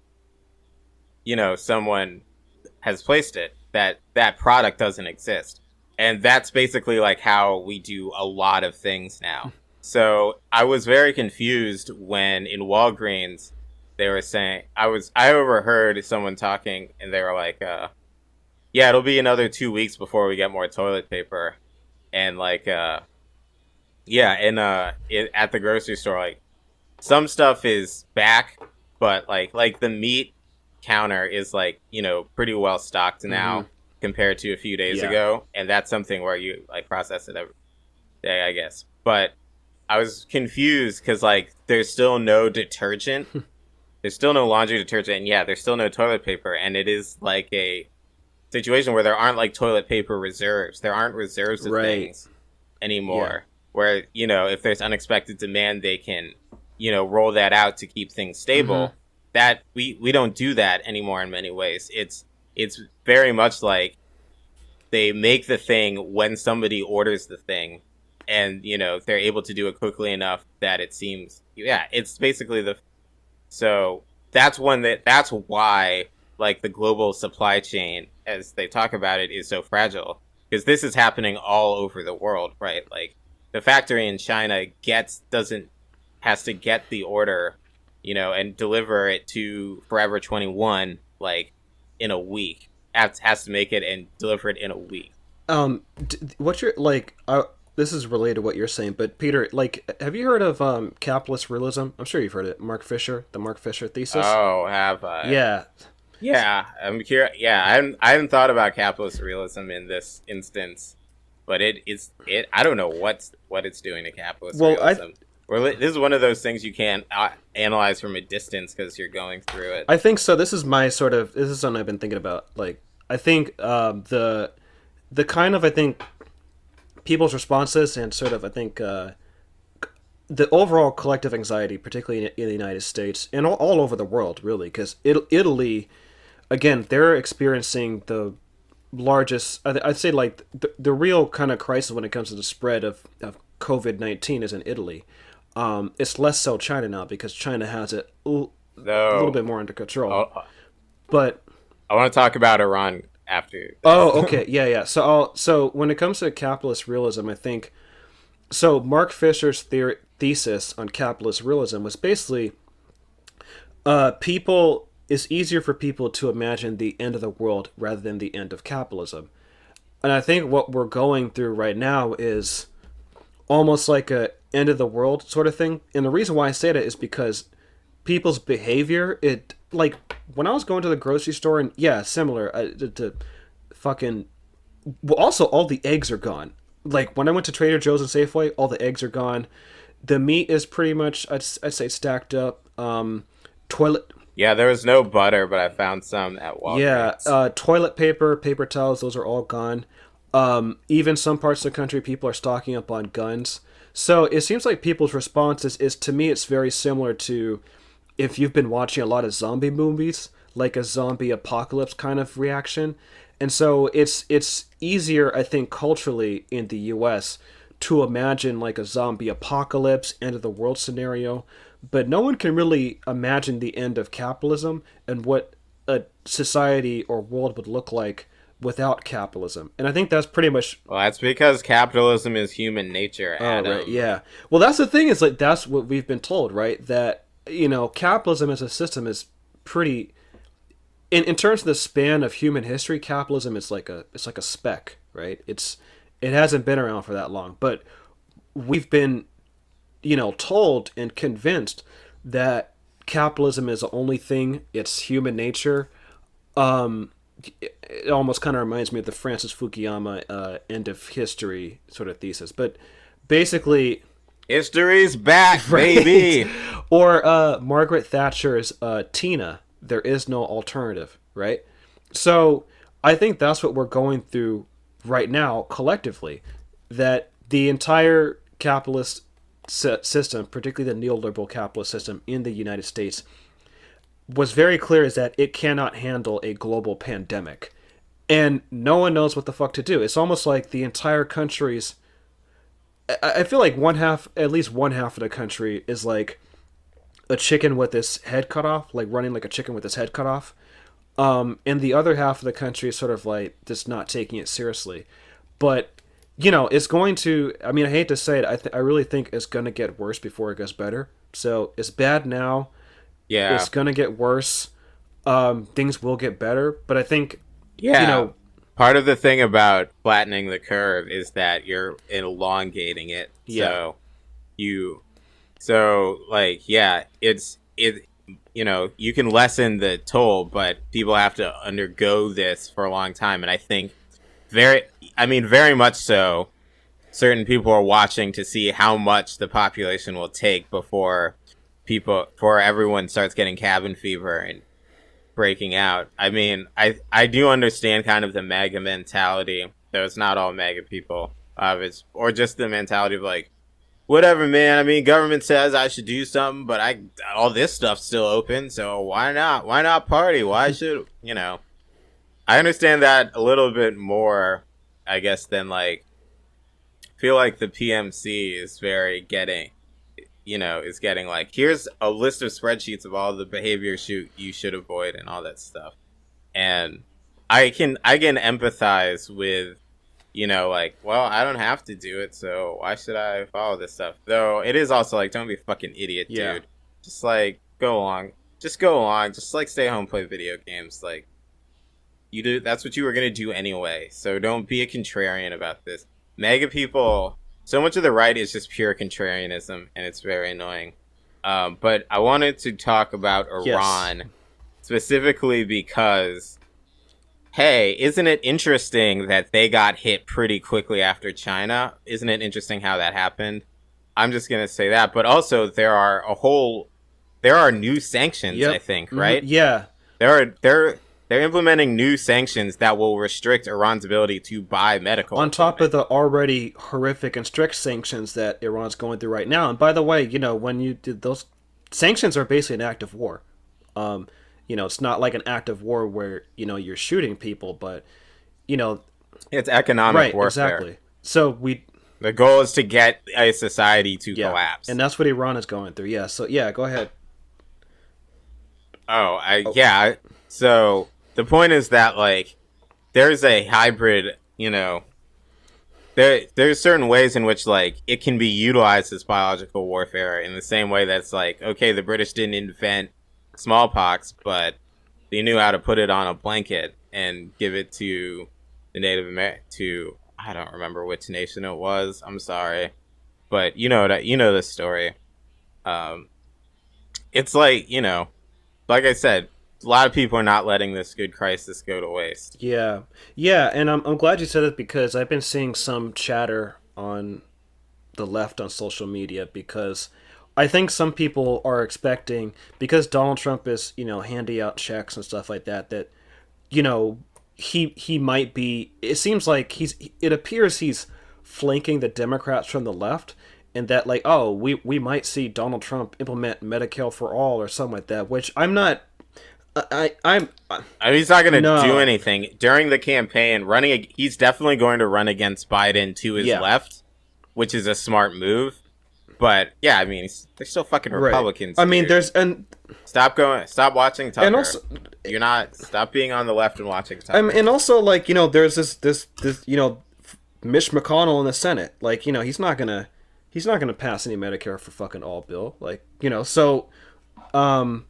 someone has placed it. That product doesn't exist. And that's basically like how we do a lot of things now. So I was very confused when in Walgreens they were saying, I overheard someone talking and they were like, yeah, it'll be another 2 weeks before we get more toilet paper. And like, at the grocery store, like some stuff is back, but like the meat counter is like, pretty well stocked now. Mm-hmm. Compared to a few days ago, and that's something where you like process it every day, I guess. But I was confused because like there's still no detergent, there's still no laundry detergent, and there's still no toilet paper, and it is like a situation where there aren't like toilet paper reserves. There aren't reserves of things anymore. Where if there's unexpected demand, they can roll that out to keep things stable. Mm-hmm. That we don't do that anymore in many ways. It's very much like they make the thing when somebody orders the thing and, they're able to do it quickly enough that it seems, it's basically so that's why like the global supply chain, as they talk about it, is so fragile, because this is happening all over the world, right? Like the factory in China has to get the order, and deliver it to Forever 21, like, in a week. Has to make it and deliver it in a week. What's your like? This is related to what you're saying, but Peter, like, have you heard of capitalist realism? I'm sure you've heard it. The Mark Fisher thesis. Oh, have I? Yeah. Yeah, I'm curious. Yeah, I haven't thought about capitalist realism in this instance, but I don't know what it's doing to capitalist realism. This is one of those things you can't analyze from a distance because you're going through it. I think so. This is something I've been thinking about. Like, I think the kind of, I think, people's responses and sort of, I think, the overall collective anxiety, particularly in the United States and all over the world, really, because Italy, again, they're experiencing the largest, I'd say, like, the real kind of crisis when it comes to the spread of COVID-19 is in Italy. It's less so China now because China has it a little bit more under control. But I want to talk about Iran after this. Oh, okay. Yeah. So when it comes to capitalist realism, I think, so Mark Fisher's thesis on capitalist realism was basically people it's easier for people to imagine the end of the world rather than the end of capitalism. And I think what we're going through right now is almost like a end of the world sort of thing. And the reason why I say that is because people's behavior, it like when I was going to the grocery store, and yeah, similar to fucking. Well, also all the eggs are gone. Like when I went to Trader Joe's and Safeway, all the eggs are gone. The meat is pretty much I'd say stacked up. Toilet. Yeah, there was no butter, but I found some at Walgreens. Yeah, toilet paper, paper towels, those are all gone. Even some parts of the country, people are stocking up on guns. So it seems like people's response is to me, it's very similar to if you've been watching a lot of zombie movies, like a zombie apocalypse kind of reaction. And so it's easier, I think, culturally in the U.S. to imagine like a zombie apocalypse, end of the world scenario, but no one can really imagine the end of capitalism and what a society or world would look like without capitalism. And I think that's pretty much. Well, that's because capitalism is human nature, Adam. Right, yeah. Well, that's the thing, is like that's what we've been told, right? That capitalism as a system is pretty. In terms of the span of human history, capitalism is like a speck, right? It hasn't been around for that long, but we've been told and convinced that capitalism is the only thing. It's human nature. It almost kind of reminds me of the Francis Fukuyama end of history sort of thesis, but basically, history's back, right? Baby. Or Margaret Thatcher's Tina. There is no alternative, right? So I think that's what we're going through right now collectively, that the entire capitalist system, particularly the neoliberal capitalist system in the United States, was very clear is that it cannot handle a global pandemic. And no one knows what the fuck to do. It's almost like the entire country's... I feel like at least one half of the country is like a chicken with its head cut off, like running like a chicken with its head cut off. And the other half of the country is sort of like just not taking it seriously. But, it's going to, I mean, I hate to say it, I really think it's going to get worse before it gets better. So it's bad now. Yeah. It's going to get worse. Things will get better. But I think, part of the thing about flattening the curve is that you're elongating it. Yeah. You can lessen the toll, but people have to undergo this for a long time. And I think very much so, certain people are watching to see how much the population will take before everyone starts getting cabin fever and breaking out. I mean, I do understand kind of the MAGA mentality, though it's not all MAGA people, or just the mentality of like, whatever, man. I mean, government says I should do something, but all this stuff's still open, so why not? Why not party? Why should, I understand that a little bit more, I guess, than like, I feel like the PMC is is getting like, here's a list of spreadsheets of all the behaviors you should avoid and all that stuff. And I can empathize with, like, well, I don't have to do it, so why should I follow this stuff? Though it is also like, don't be a fucking idiot, dude. Just like go along. Just like stay home, play video games. Like that's what you were gonna do anyway. So don't be a contrarian about this. MAGA people, so much of the right is just pure contrarianism, and it's very annoying. But I wanted to talk about Iran specifically because, hey, isn't it interesting that they got hit pretty quickly after China? Isn't it interesting how that happened? I'm just going to say that. But also, there are new sanctions, I think, right? Yeah. They're implementing new sanctions that will restrict Iran's ability to buy medical on top of the already horrific and strict sanctions that Iran's going through right now. And by the way, when you did those sanctions are basically an act of war. It's not like an act of war where, you're shooting people, but, it's economic warfare. Exactly. So the goal is to get a society to collapse. And that's what Iran is going through. Yeah. So, go ahead. So the point is that, like, there's a hybrid, there's certain ways in which, like, it can be utilized as biological warfare in the same way that's like, okay, the British didn't invent smallpox, but they knew how to put it on a blanket and give it to the Native American, to, I don't remember which nation it was. I'm sorry, but you know the story. Um, it's like, like I said, a lot of people are not letting this good crisis go to waste. Yeah, yeah, and I'm glad you said it because I've been seeing some chatter on the left on social media because I think some people are expecting because Donald Trump is handing out checks and stuff like that that you know he might be. It seems like it appears he's flanking the Democrats from the left, and that like we might see Donald Trump implement Medicare for all or something like that, which I'm not. I'm I mean, he's not going to do no. anything during the campaign. He's definitely going to run against Biden to his Yeah, left, which is a smart move. But yeah, I mean, they're still fucking right. Republicans, I mean, dude. there's Stop watching and Tucker. also You're not. Stop being on the left and watching Tucker. and also like there's this Mitch McConnell in the Senate, like he's not gonna pass any Medicare for fucking all bill, like so um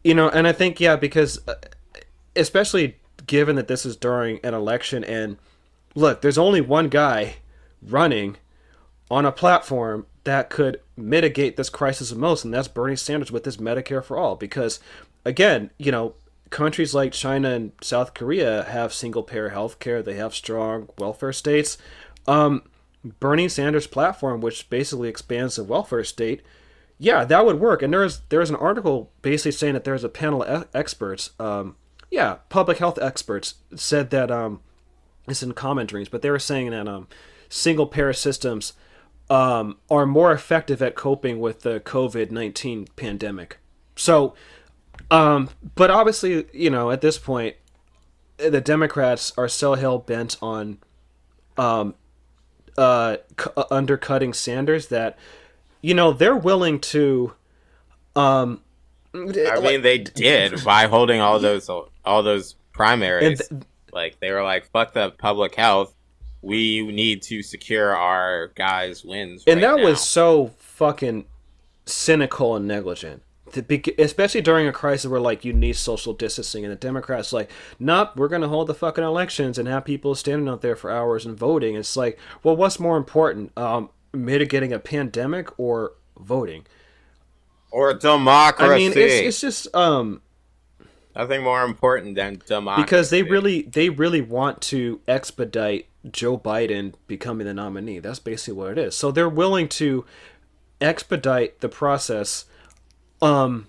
and I think yeah because especially given that this is during an election and look, there's only one guy running on a platform that could mitigate this crisis the most, and that's Bernie Sanders with his Medicare for all. Because, again, countries like China and South Korea have single payer health care, they have strong welfare states. Bernie Sanders' platform, which basically expands the welfare state, yeah, that would work. And there's an article basically saying that there's a panel of experts, public health experts, said that it's in Common Dreams, but they were saying that single payer systems are more effective at coping with the COVID-19 pandemic. So, but obviously, at this point, the Democrats are so hell bent on um, undercutting Sanders that they're willing to I mean, like they did by holding all those and primaries. Like they were like, "Fuck the public health. We need to secure our guys' wins and right that was now." so fucking cynical and negligent. Especially during a crisis where like you need social distancing, and the Democrats like, nope, we're gonna hold the fucking elections and have people standing out there for hours and voting. It's like, well, what's more important, mitigating a pandemic or voting? Or I mean, democracy. it's just Nothing more important than because democracy. they really want to expedite Joe Biden becoming the nominee. That's basically what it is. So they're willing to expedite the process um,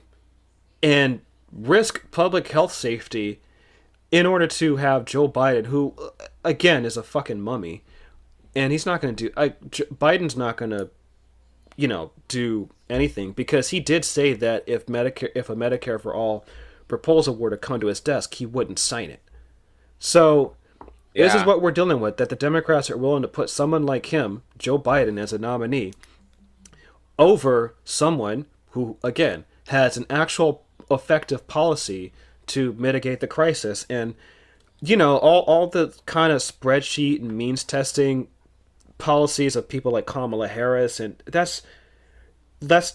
and risk public health safety in order to have Joe Biden, who again is a fucking mummy, and he's not going to do. Biden's not going to, do anything because he did say that if a Medicare for all proposal were to come to his desk, he wouldn't sign it. So this is Yeah. what we're dealing with: that the Democrats are willing to put someone like him, Joe Biden, as a nominee over someone who, again, has an actual effective policy to mitigate the crisis. And, all the kind of spreadsheet and means testing policies of people like Kamala Harris, and that's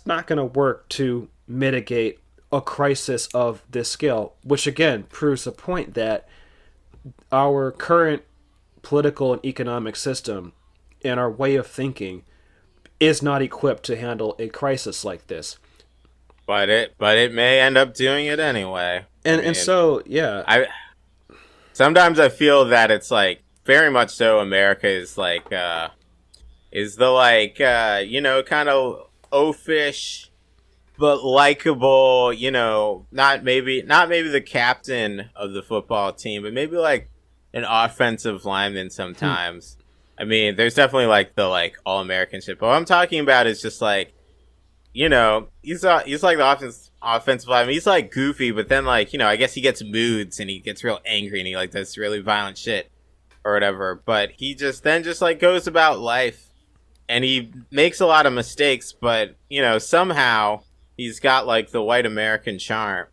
not going to work to mitigate a crisis of this scale, which again proves the point that our current political and economic system and our way of thinking is not equipped to handle a crisis like this. But it may end up doing it anyway. I And mean, so yeah, I sometimes I feel that it's like very much so America is the like kind of oafish but likable, not maybe the captain of the football team, but maybe like an offensive lineman sometimes. I mean, there's definitely like the like all American shit, but what I'm talking about is just like, he's like the offensive lineman. He's like goofy, but then like, I guess he gets moods and he gets real angry and he like does really violent shit or whatever. But he just like goes about life and he makes a lot of mistakes, but somehow he's got like the white American charm,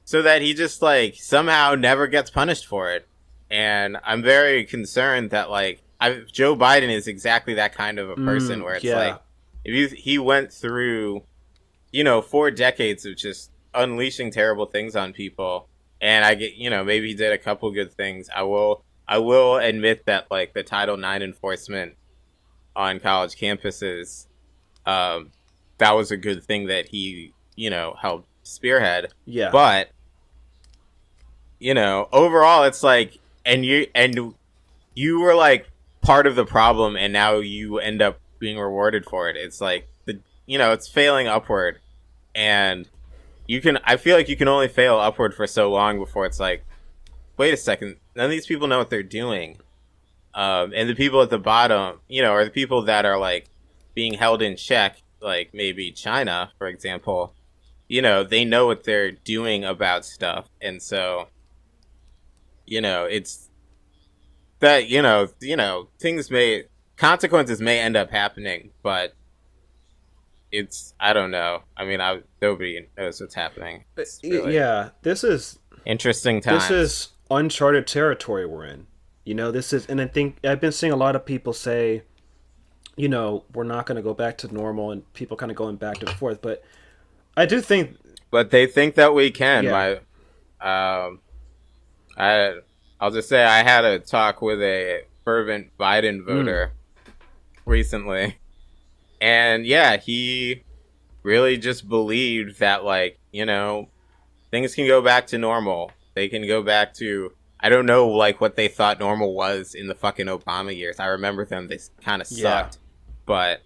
so that he just like somehow never gets punished for it. And I'm very concerned that like Joe Biden is exactly that kind of a person where it's yeah, like if he went through 4 decades of just unleashing terrible things on people. And I get, maybe he did a couple good things. I will admit that like the Title IX enforcement on college campuses, um, that was a good thing that he, helped spearhead. Yeah, But overall, it's like, and you were like part of the problem, and now you end up being rewarded for it. It's like it's failing upward, and I feel like you can only fail upward for so long before it's like, wait a second, none of these people know what they're doing. And the people at the bottom, are the people that are like being held in check, like maybe China, for example. They know what they're doing about stuff, and so it's that things may consequences may end up happening, but it's I don't know. I mean, nobody knows what's happening. It's really yeah. interesting This times. is uncharted territory we're in. This is, and I think I've been seeing a lot of people say, we're not going to go back to normal, and people kind of going back and forth. But I do think, But they think that we can. yeah, Um, I I'll just say I had a talk with a fervent Biden mm, voter recently, and yeah, he really just believed that like things can go back to normal. They can go back to I don't know like what they thought normal was in the fucking Obama years. I remember them; they kind of yeah, sucked, but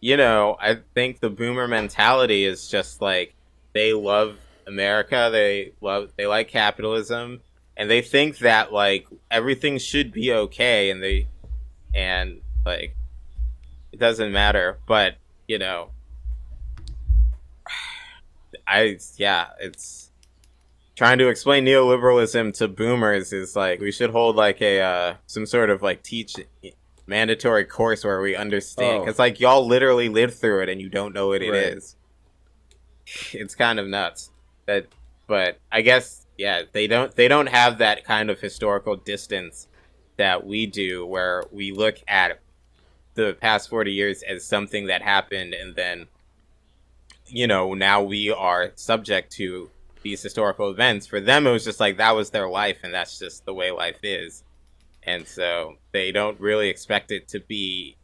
I think the boomer mentality is just like they love America, they like capitalism, and they think that like everything should be okay, and like it doesn't matter. But you know, it's trying to explain neoliberalism to boomers is like we should hold like a some sort of like teach mandatory course where we understand oh, because like y'all literally lived through it and you don't know what it right, is. It's kind of nuts that, but I guess they don't have that kind of historical distance that we do where we look at the past 40 years as something that happened and then now we are subject to these historical events. For them, it was just like that was their life, and that's just the way life is. And so they don't really expect it to be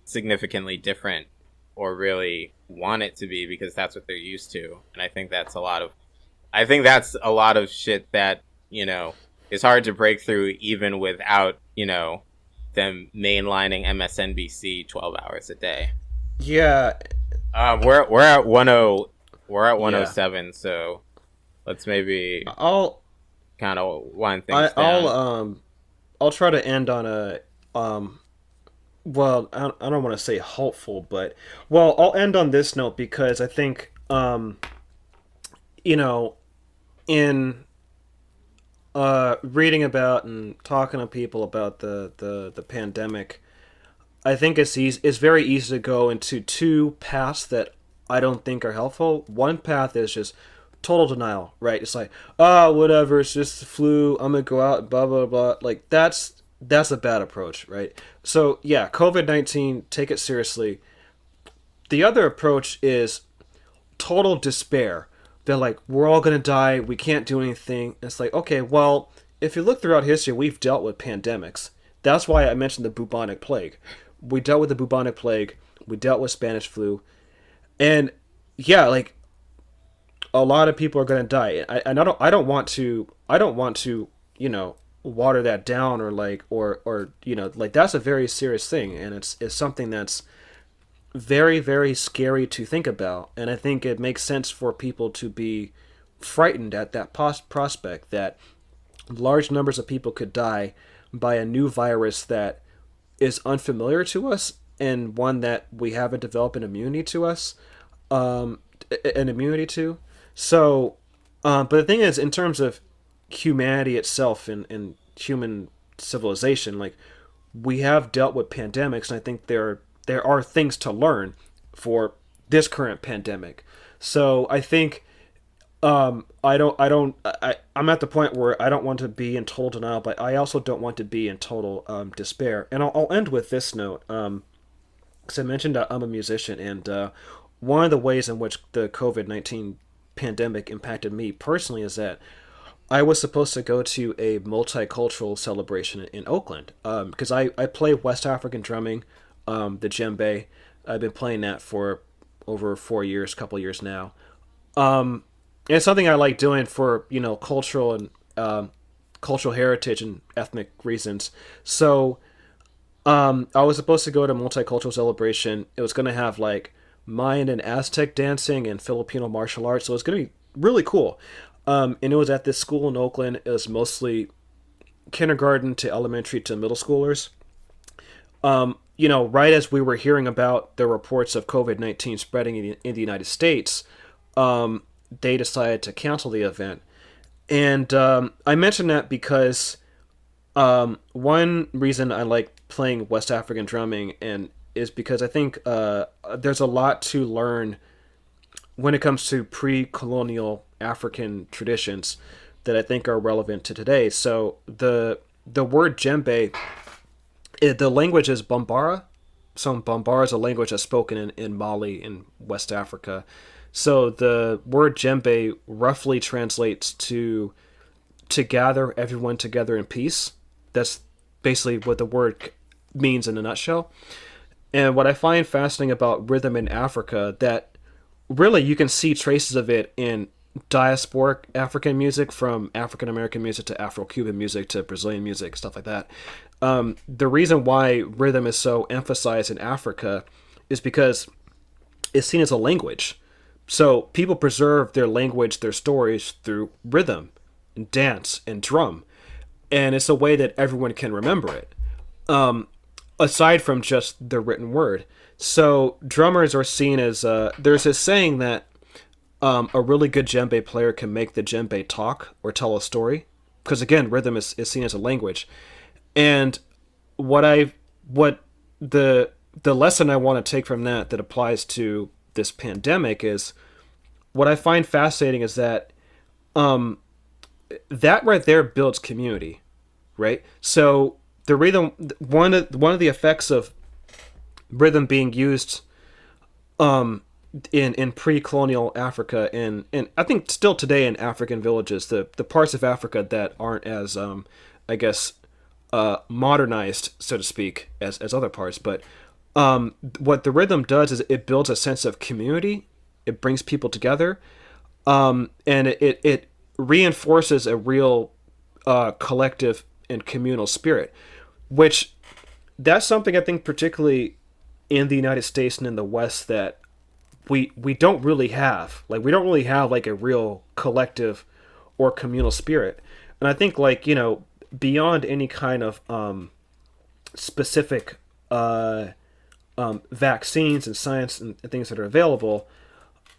significantly different or really want it to be because that's what they're used to. And I think that's a lot of shit that, is hard to break through even without, them mainlining MSNBC 12 hours a day. yeah, We're at 10 we're at yeah. 107, so let's maybe I'll kind of wind I, things down. I'll try to end on a um. Well, I don't want to say hopeful, but well, I'll end on this note because I think you know in reading about and talking to people about the pandemic, I think it's very easy to go into two paths that I don't think are helpful. One path is just total denial, right? It's like, whatever, it's just the flu. I'm gonna go out, blah blah blah. Like that's a bad approach, right? So yeah, COVID-19, take it seriously. The other approach is total despair. They're like, we're all gonna die. We can't do anything. It's like, okay, well, if you look throughout history, we've dealt with pandemics. That's why I mentioned the bubonic plague. We dealt with the bubonic plague. We dealt with Spanish flu, and yeah, like a lot of people are gonna die. And I don't want to, water that down or like, or like that's a very serious thing, and it's something that's very, very scary to think about. And I think it makes sense for people to be frightened at that prospect that large numbers of people could die by a new virus that is unfamiliar to us and one that we haven't developed an immunity to us, um, an immunity to. So, but the thing is, in terms of humanity itself and human civilization, like we have dealt with pandemics, and I think there are things to learn for this current pandemic. So I think I'm at the point where I don't want to be in total denial, but I also don't want to be in total despair. And I'll end with this note. Because I mentioned I'm a musician, and one of the ways in which the COVID-19 pandemic impacted me personally is that I was supposed to go to a multicultural celebration in Oakland because I play West African drumming, the djembe. I've been playing that for over 4 years, couple years now. And it's something I like doing for cultural and cultural heritage and ethnic reasons. So I was supposed to go to a multicultural celebration. It was going to have like Mayan and Aztec dancing and Filipino martial arts. So it was going to be really cool. And it was at this school in Oakland. It was mostly kindergarten to elementary to middle schoolers. Right as we were hearing about the reports of COVID-19 spreading in the United States, they decided to cancel the event. And I mention that because one reason I like playing West African drumming and is because I think there's a lot to learn when it comes to pre-colonial African traditions that I think are relevant to today. So the word djembe, the language is Bambara. So Bambara is a language that's spoken in Mali in West Africa. So the word djembe roughly translates to gather everyone together in peace. That's basically what the word means in a nutshell. And what I find fascinating about rhythm in Africa, that really you can see traces of it in diasporic African music, from African American music to Afro Cuban music to Brazilian music, stuff like that. The reason why rhythm is so emphasized in Africa is because it's seen as a language. So people preserve their language, their stories through rhythm and dance and drum. And it's a way that everyone can remember it, aside from just the written word. So drummers are seen as, there's this saying that a really good djembe player can make the djembe talk or tell a story. Because again, rhythm is seen as a language. And what the lesson I want to take from that applies to this pandemic is, what I find fascinating is that that right there builds community, right? So the rhythm, one of the effects of rhythm being used in pre-colonial Africa and I think still today in African villages, the parts of Africa that aren't as I guess modernized, so to speak, as other parts, but what the rhythm does is it builds a sense of community. It brings people together, and it reinforces a real collective and communal spirit, which that's something I think particularly in the United States and in the West that we don't really have. Like, we don't really have like a real collective or communal spirit. And I think, like, beyond any kind of specific vaccines and science and things that are available,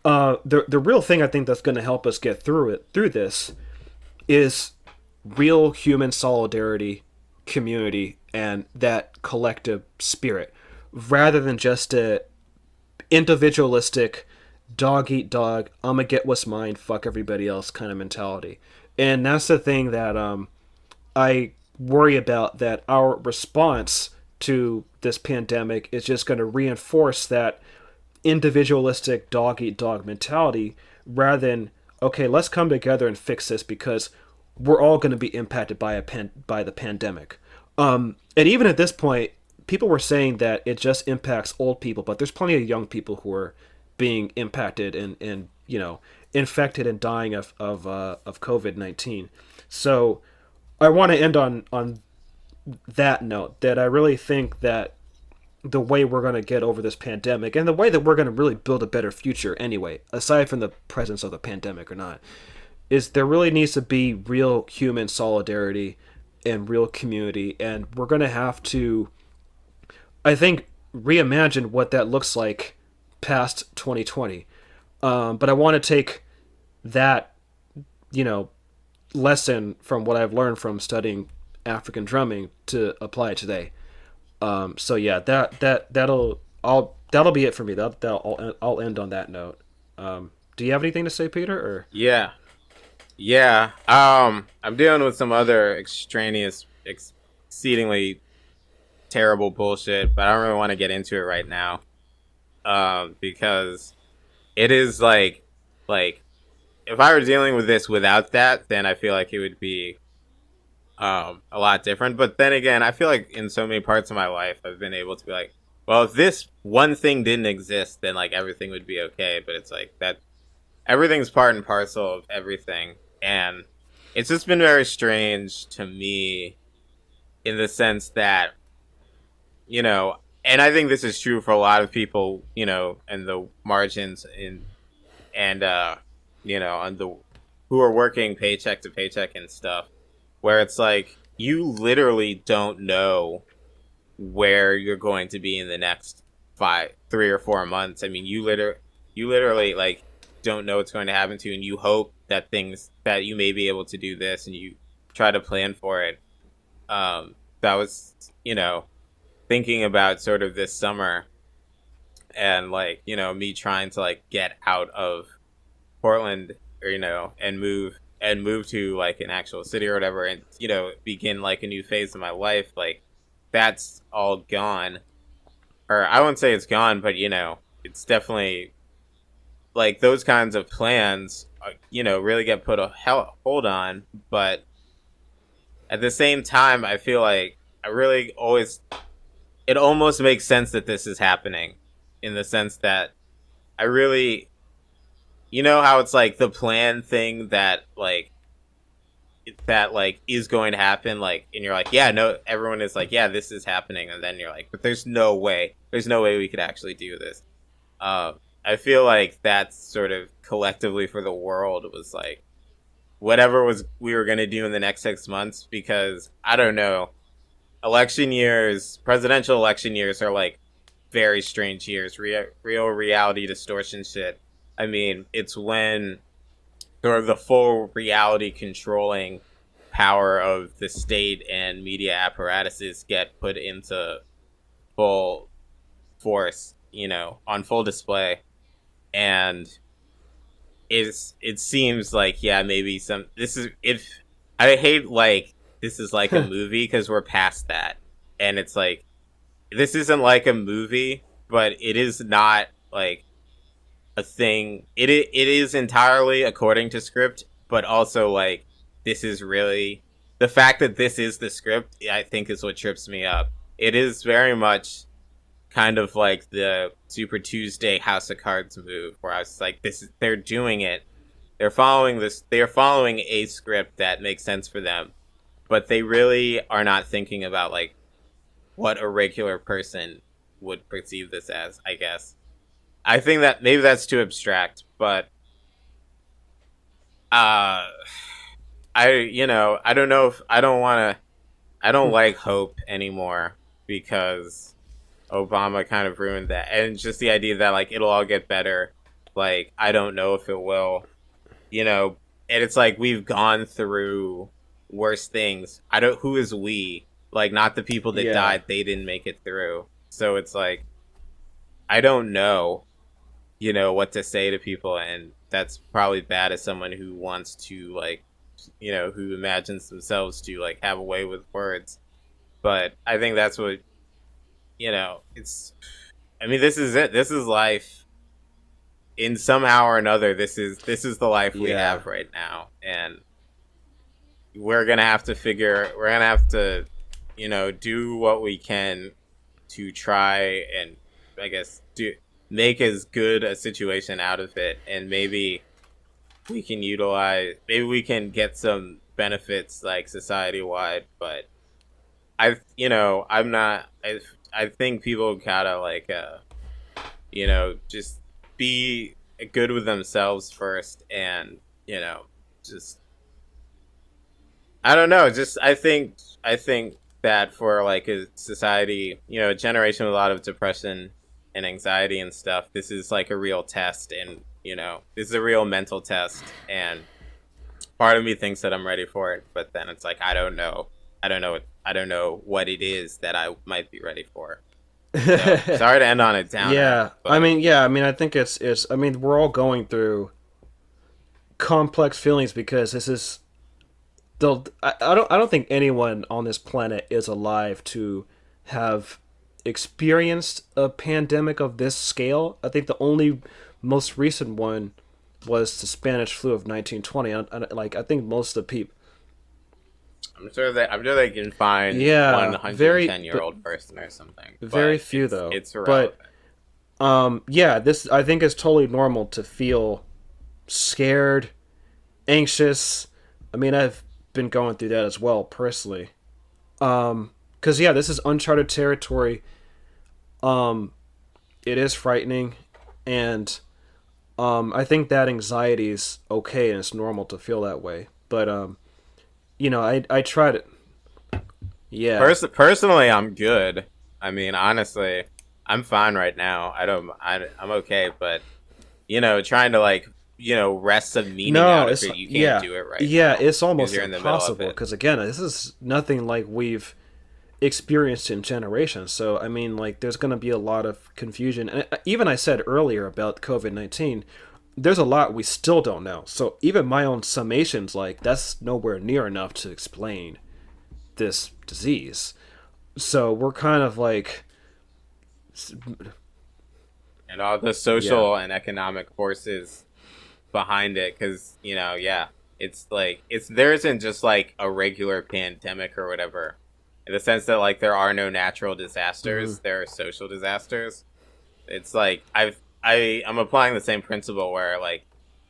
the real thing I think that's going to help us get through this is real human solidarity, community, and that collective spirit, rather than just a individualistic dog eat dog, I'ma get what's mine, fuck everybody else kind of mentality. And that's the thing that I worry about, that our response to this pandemic is just going to reinforce that individualistic dog eat dog mentality, rather than, okay, let's come together and fix this because we're all going to be impacted by the pandemic. And even at this point, people were saying that it just impacts old people, but there's plenty of young people who are being impacted and infected and dying of COVID-19. So I want to end on that note, that I really think that the way we're going to get over this pandemic, and the way that we're going to really build a better future anyway, aside from the presence of the pandemic or not, is there really needs to be real human solidarity and real community. And we're going to have to, I think, reimagine what that looks like past 2020. But I want to take that, lesson from what I've learned from studying African drumming to apply it today. So yeah, that'll be it for me. I'll end on that note. Do you have anything to say, Peter? Or Yeah. Yeah. I'm dealing with some other extraneous, exceedingly terrible bullshit, but I don't really want to get into it right now. Because it is like if I were dealing with this without that, then I feel like it would be a lot different. But then again, I feel like in so many parts of my life, I've been able to be like, well, if this one thing didn't exist, then like everything would be okay. But it's like that everything's part and parcel of everything, and it's just been very strange to me in the sense that you know, and I think this is true for a lot of people, you know, and the margins in and you know, on the who are working paycheck to paycheck and stuff, where it's like you literally don't know where you're going to be in the next 3 or 4 months. I mean, you literally like don't know what's going to happen to you, and you hope that things that you may be able to do this, and you try to plan for it. That was you know thinking about sort of this summer and like you know me trying to like get out of Portland or you know and move to like an actual city or whatever and you know begin like a new phase of my life like that's all gone or I won't say it's gone but you know it's definitely like those kinds of plans you know really get put a hold on but at the same time I feel like I really always it almost makes sense that this is happening in the sense that I really you know how it's like the plan thing that like is going to happen like and you're like yeah no everyone is like yeah this is happening and then you're like but there's no way we could actually do this I feel like that's sort of collectively for the world was like whatever was we were going to do in the next 6 months because I don't know election years presidential election years are like very strange years real reality distortion shit I mean it's when sort of the full reality controlling power of the state and media apparatuses get put into full force, you know, on full display. And it seems like, yeah, maybe some, this is, if, I hate like, this is like a movie because we're past that. And it's like, this isn't like a movie, but it is not like a thing. It is entirely according to script, but also like this is really the fact that this is the script. I think is what trips me up. It is very much kind of like the Super Tuesday House of Cards move, where I was like, this is they're doing it. They're following this. They're following a script that makes sense for them, but they really are not thinking about like what a regular person would perceive this as. I guess. I think that maybe that's too abstract, but uh I you know, I don't know if I don't want to I don't like hope anymore because Obama kind of ruined that. And just the idea that like it'll all get better, like I don't know if it will, you know, and it's like we've gone through worse things. I don't who is we? Like not the people that Yeah. died, they didn't make it through. So it's like I don't know you know what to say to people and that's probably bad as someone who wants to like you know who imagines themselves to like have a way with words but I think that's what you know it's I mean this is it this is life in somehow or another this is the life we Yeah. have right now and we're gonna have to you know do what we can to try and I guess do make as good a situation out of it and maybe we can get some benefits like society wide but I you know I'm not I think people gotta like you know just be good with themselves first and you know just I don't know just I think that for like a society you know a generation with a lot of depression and anxiety and stuff this is like a real test and you know this is a real mental test and part of me thinks that I'm ready for it, but then it's like I don't know. I don't know what it is that I might be ready for. So sorry to end on a downer, Yeah. I but mean, yeah. I mean, I think it's. I mean, we're all going through complex feelings because this is. I don't think anyone on this planet is alive to have experienced a pandemic of this scale. I think the only most recent one was the Spanish flu of 1920. I think most of the people. I'm sure they can find Yeah, 110-year-old person or something. Very few though. It's irrelevant. But yeah, this I think is totally normal to feel scared, anxious. I mean, I've been going through that as well personally. Because yeah, this is uncharted territory. It is frightening, and I think that anxiety is okay and it's normal to feel that way. But I try to. Yeah. Personally, I'm good. I mean, honestly, I'm fine right now. I'm okay, but trying to wrest some meaning out of it, you can't do it right now. Yeah, it's almost impossible because again, this is nothing like we've experienced in generations. So I mean, there's going to be a lot of confusion, and even I said earlier about COVID-19. There's a lot we still don't know. So even my own summations, that's nowhere near enough to explain this disease. So we're kind of and all the social and economic forces behind it, because there isn't just a regular pandemic or whatever, in the sense that there are no natural disasters, there are social disasters. It's I'm applying the same principle where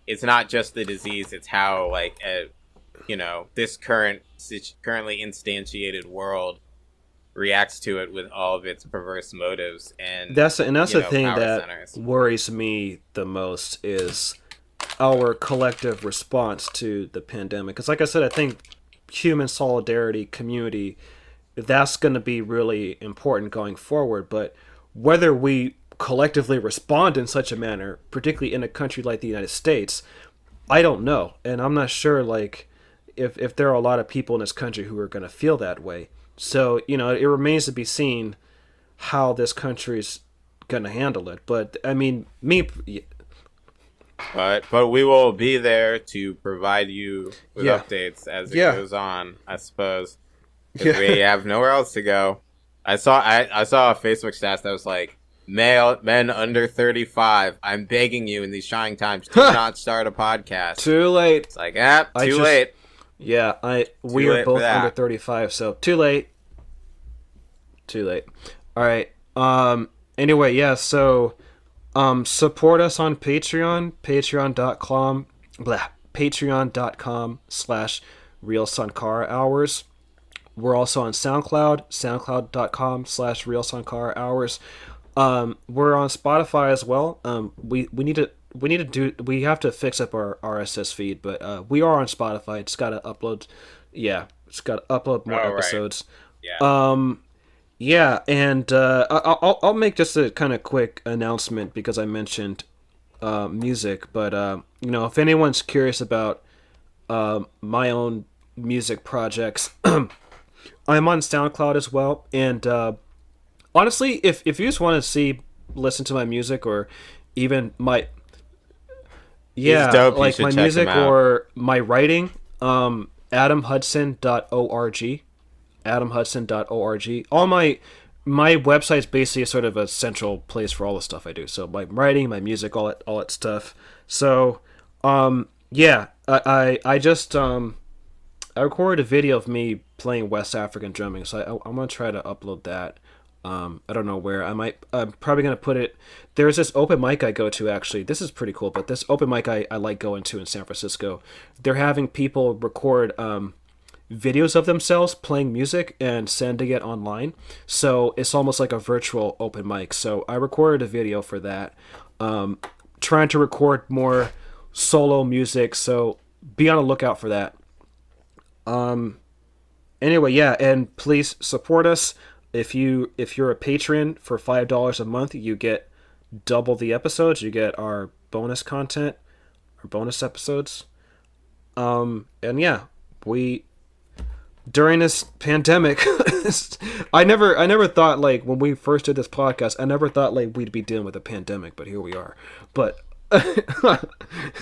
it's not just the disease, it's how this currently instantiated world reacts to it with all of its perverse motives, and that's the thing that worries me the most is our collective response to the pandemic. Because like I said, I think human solidarity, community, that's going to be really important going forward. But whether we collectively respond in such a manner, particularly in a country like the United States, I don't know. And I'm not sure if there are a lot of people in this country who are going to feel that way. So, it remains to be seen how this country's going to handle it. But I mean, But we will be there to provide you with updates as it goes on, I suppose. Because we have nowhere else to go. I saw a Facebook stat that was men under 35, I'm begging you in these trying times, do not start a podcast. Too late. It's too late. Yeah, we are both under 35, so too late. Too late. All right. Anyway, yeah, so support us on Patreon, patreon.com/Real Sankara Hours. We're also on SoundCloud, soundcloud.com/Real Sankara Hours. We're on Spotify as well. We have to fix up our RSS feed, but we are on Spotify. It's got to upload. Yeah, it's got to upload more episodes. Right. Yeah. And I'll make just a kind of quick announcement because I mentioned music, but if anyone's curious about my own music projects, I'm on SoundCloud as well, and honestly, if you just want to listen to my music or even my my music or my writing, adamhudson.org. All my website's basically sort of a central place for all the stuff I do. So my writing, my music, all that stuff. So I just I recorded a video of me playing West African drumming, so I'm gonna try to upload that. I don't know where. I'm probably gonna put it. There's this open mic I go to, actually. This is pretty cool, but this open mic I like going to in San Francisco. They're having people record videos of themselves playing music and sending it online. So it's almost like a virtual open mic. So I recorded a video for that. Trying to record more solo music, so be on the lookout for that. Anyway, yeah, and please support us. If you're a patron for $5 a month, you get double the episodes. You get our bonus content, our bonus episodes. And yeah, during this pandemic, I never thought when we first did this podcast, I never thought we'd be dealing with a pandemic, but here we are. But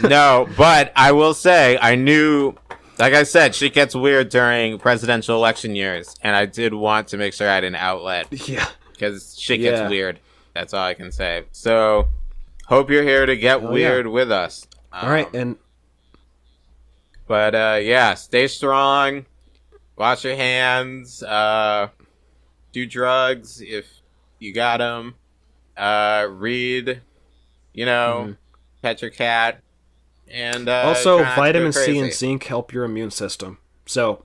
no, but I will say I knew. Like I said, shit gets weird during presidential election years, and I did want to make sure I had an outlet. Yeah. Because shit gets weird. That's all I can say. So, hope you're here to get weird with us. All right, Um, and but yeah, stay strong. Wash your hands. Do drugs if you got them. Read. You know, mhm. pet your cat, and Also, try not to go vitamin C and crazy. zinc help your immune system. So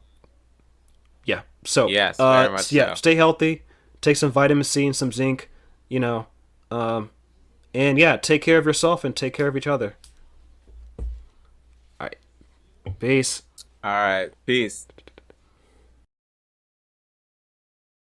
yeah, so Yes, very much yeah, so. stay healthy. Take some vitamin C and some zinc. You know, um, and yeah, take care of yourself and take care of each other. All right, peace. All right, peace.